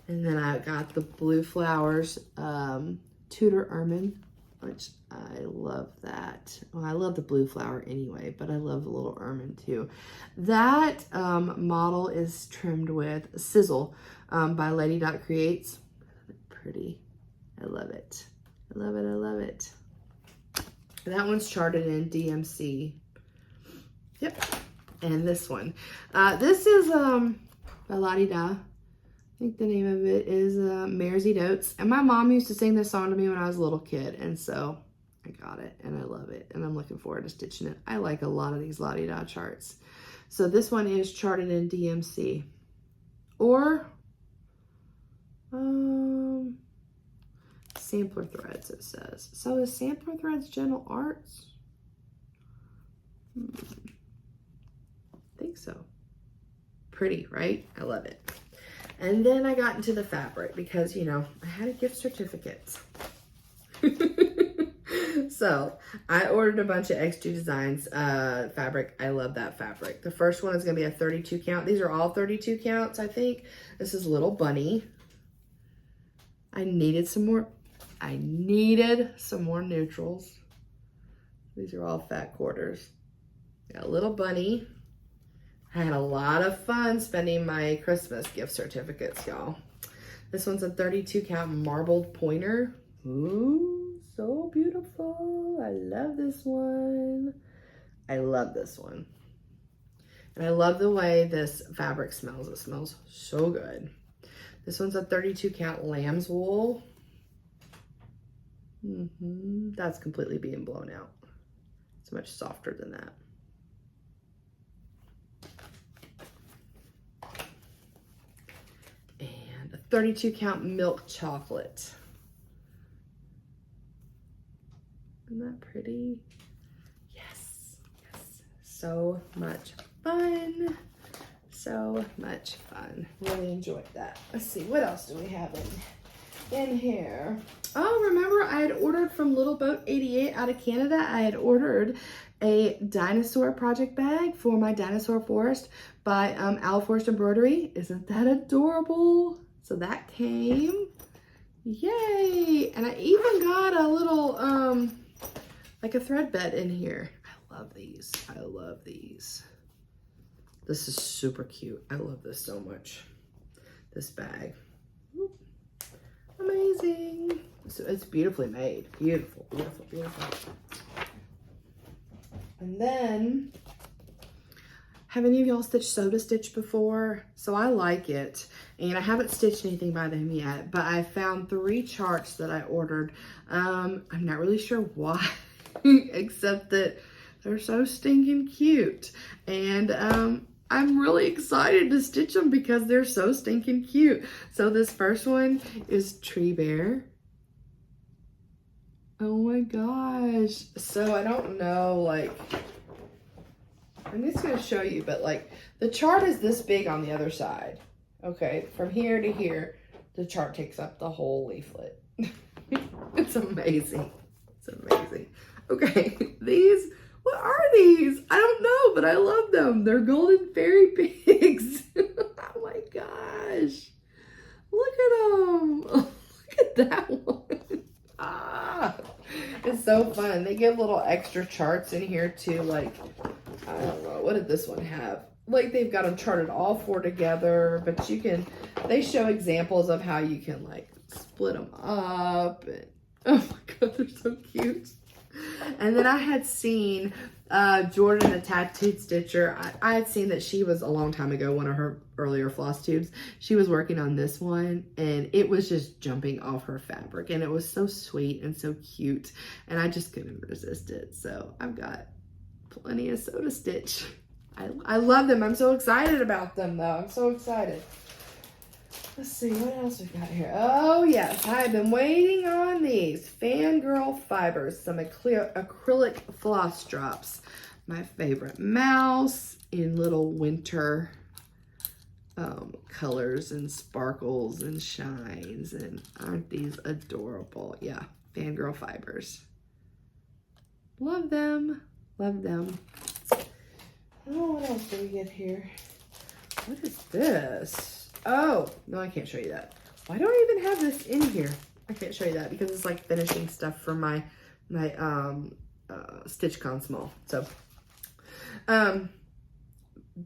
And then I got the Blue Flowers Tudor Ermine, which I love that. Well, I love the blue flower anyway, but I love the little ermine too. That model is trimmed with Sizzle by Lady Creates. Pretty. I love it. I love it. I love it. That one's charted in DMC. Yep. And this one. This is by La-Di-Da. I think the name of it is Mares Eat Oats. And my mom used to sing this song to me when I was a little kid. And so I got it and I love it. And I'm looking forward to stitching it. I like a lot of these La-Di-Da charts. So this one is charted in DMC. Or Sampler Threads, it says. So is Sampler Threads Gentle Arts? I think so. Pretty, right? I love it. And then I got into the fabric because, you know, I had a gift certificate. So I ordered a bunch of X2 Designs fabric. I love that fabric. The first one is going to be a 32 count. These are all 32 counts, I think. This is Little Bunny. I needed some more neutrals. These are all fat quarters. Got Little Bunny. I had a lot of fun spending my Christmas gift certificates, y'all. This one's a 32 count marbled pointer. Ooh, so beautiful. I love this one. I love this one. And I love the way this fabric smells. It smells so good. This one's a 32 count lamb's wool. That's completely being blown out. It's much softer than that. And a 32 count milk chocolate. Isn't that pretty? Yes, yes. So much fun. So much fun. Really enjoyed that. Let's see, what else do we have in here? Oh, remember I had ordered from Little Boat 88 out of Canada. I had ordered a dinosaur project bag for my dinosaur forest by Owl Forest Embroidery. Isn't that adorable? So that came. Yay! And I even got a little like a thread bed in here. I love these. I love these. This is super cute. I love this so much. This bag. Amazing. So it's beautifully made. Beautiful, beautiful, beautiful. And then, have any of y'all stitched Soda Stitch before? So I like it. And I haven't stitched anything by them yet, but I found 3 charts that I ordered. I'm not really sure why, except that they're so stinking cute. And I'm really excited to stitch them because they're so stinking cute. So this first one is Tree Bear. Oh my gosh. So I don't know, like, I'm just going to show you, but like the chart is this big on the other side. Okay, from here to here, the chart takes up the whole leaflet. It's amazing. It's amazing. Okay, these, what are these? I don't know, but I love them. They're golden fairy pigs. Oh my gosh. Look at them. Look at that one. Ah, it's so fun. They give little extra charts in here too. Like, I don't know, what did this one have? Like, they've got them charted all 4 together, but you can, they show examples of how you can like split them up. And oh my God, they're so cute. And then I had seen Jordan, the Tattooed Stitcher. I had seen that she was a long time ago, one of her earlier floss tubes. She was working on this one and it was just jumping off her fabric and it was so sweet and so cute and I just couldn't resist it. So I've got plenty of Soda Stitch. I love them. I'm so excited about them though. I'm so excited. Let's see what else we got here. Oh yes, I've been waiting on these Fangirl Fibers, some acrylic floss drops. My favorite mouse in little winter colors and sparkles and shines, and aren't these adorable? Yeah, Fangirl Fibers. Love them, love them. Oh, what else do we get here? What is this? Oh, no, I can't show you that. Why do I even have this in here? I can't show you that because it's like finishing stuff for my StitchCon Small. So,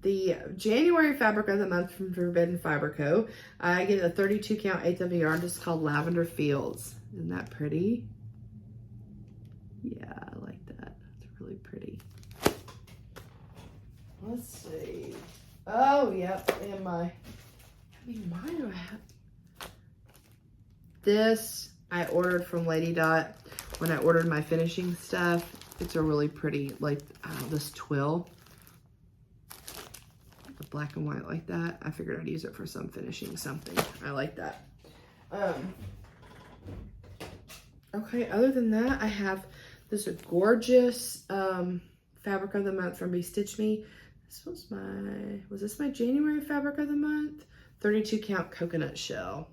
the January fabric of the month from Forbidden Fiber Co. I get a 32 count 8th of a yard. This is called Lavender Fields. Isn't that pretty? Yeah, I like that. It's really pretty. Let's see. Oh, yep, and why do I have this? I ordered from Lady Dot when I ordered my finishing stuff. It's a really pretty, like, this twill, the black and white like that. I figured I'd use it for some finishing something. I like that. Okay, other than that, I have this gorgeous fabric of the month from Be Stitch Me. This was this my January fabric of the month? 32 count coconut shell.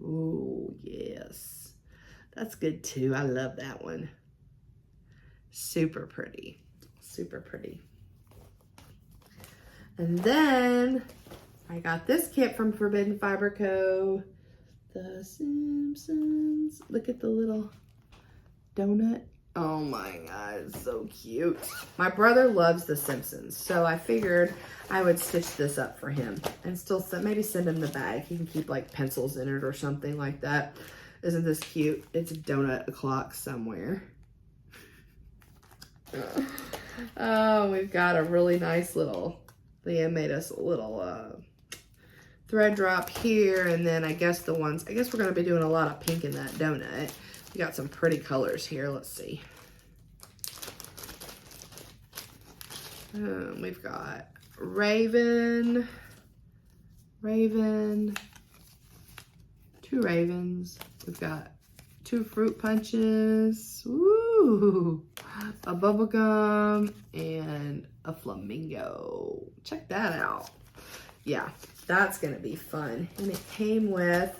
Ooh, yes. That's good too. I love that one. Super pretty. Super pretty. And then I got this kit from Forbidden Fiber Co. The Simpsons. Look at the little donut. Oh my God, it's so cute. My brother loves The Simpsons, so I figured I would stitch this up for him and still maybe send him the bag. He can keep like pencils in it or something like that. Isn't this cute? It's a donut o'clock somewhere. Oh, we've got a really nice little, LeAnn made us a little thread drop here, and then I guess we're gonna be doing a lot of pink in that donut. We got some pretty colors here. Let's see. We've got Raven, two ravens. We've got two fruit punches. Ooh, a bubblegum and a flamingo. Check that out. Yeah, that's gonna be fun. And it came with,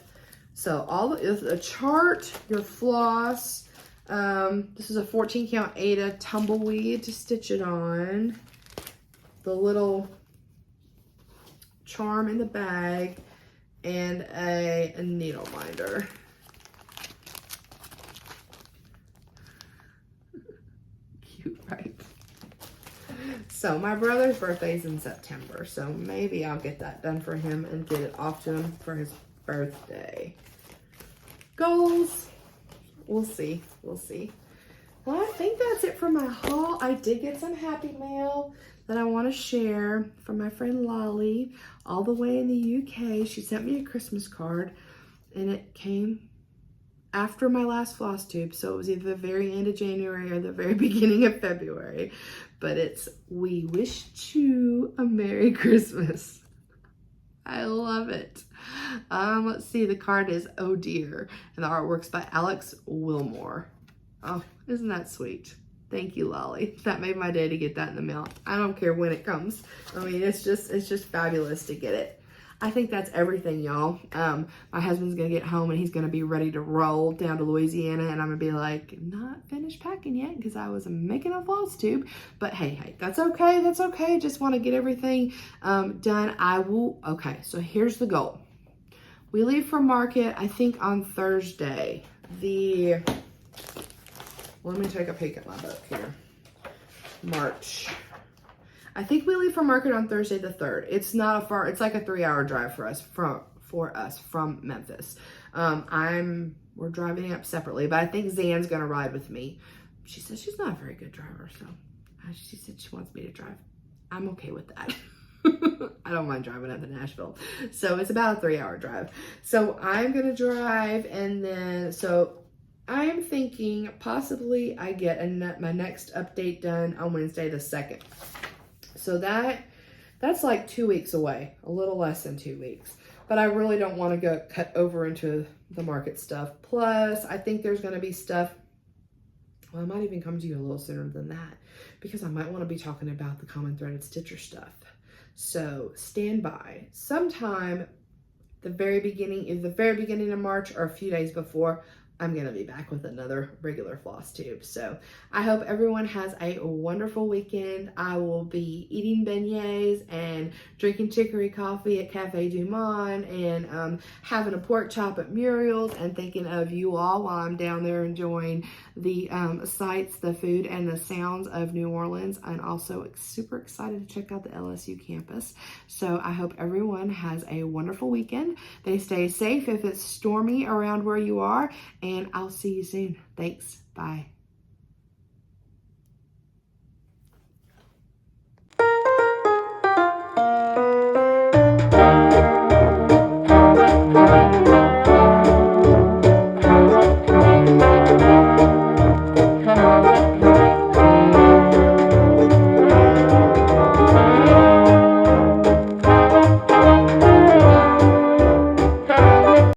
so a chart, your floss. This is a 14 count Ada tumbleweed to stitch it on. The little charm in the bag and a needle binder. Cute, right? So my brother's birthday is in September, so maybe I'll get that done for him and get it off to him for his birthday. Goals, we'll see, we'll see. Well, I think that's it for my haul. I did get some happy mail that I want to share from my friend Lolly all the way in the UK. She sent me a Christmas card and it came after my last floss tube, so it was either the very end of January or the very beginning of February, but it's, "We wish you a Merry Christmas." I love it. Let's see, the card is "Oh Dear," and the artwork's by Alex Wilmore. Oh, isn't that sweet? Thank you, Lolly. That made my day to get that in the mail. I don't care when it comes. I mean, it's just fabulous to get it. I think that's everything, y'all. My husband's gonna get home and he's gonna be ready to roll down to Louisiana, and I'm gonna be like, not finished packing yet because I was making a floss tube. But hey, that's okay. That's okay. Just want to get everything done. Okay, so here's the goal. We leave for market, I think, on Thursday. Let me take a peek at my book here. March. I think we leave for market on Thursday the 3rd. It's not it's like a 3-hour drive for us from Memphis. We're driving up separately, but I think Zan's gonna ride with me. She says she's not a very good driver, so She said she wants me to drive. I'm okay with that. I don't mind driving up to Nashville. So it's about a 3-hour drive. So I'm going to drive, and then, so I'm thinking possibly I get my next update done on Wednesday the 2nd. So that's like 2 weeks away, a little less than 2 weeks. But I really don't want to cut over into the market stuff. Plus, I think there's going to be stuff, well, I might even come to you a little sooner than that, because I might want to be talking about the common threaded stitcher stuff. So stand by. Sometime the very beginning of March, or a few days before, I'm going to be back with another regular floss tube. So I hope everyone has a wonderful weekend. I will be eating beignets and drinking chicory coffee at Cafe Du Monde, and having a pork chop at Muriel's, and thinking of you all while I'm down there enjoying the sights, the food, and the sounds of New Orleans. I'm also super excited to check out the LSU campus. So I hope everyone has a wonderful weekend. They stay safe if it's stormy around where you are, and I'll see you soon. Thanks. Bye.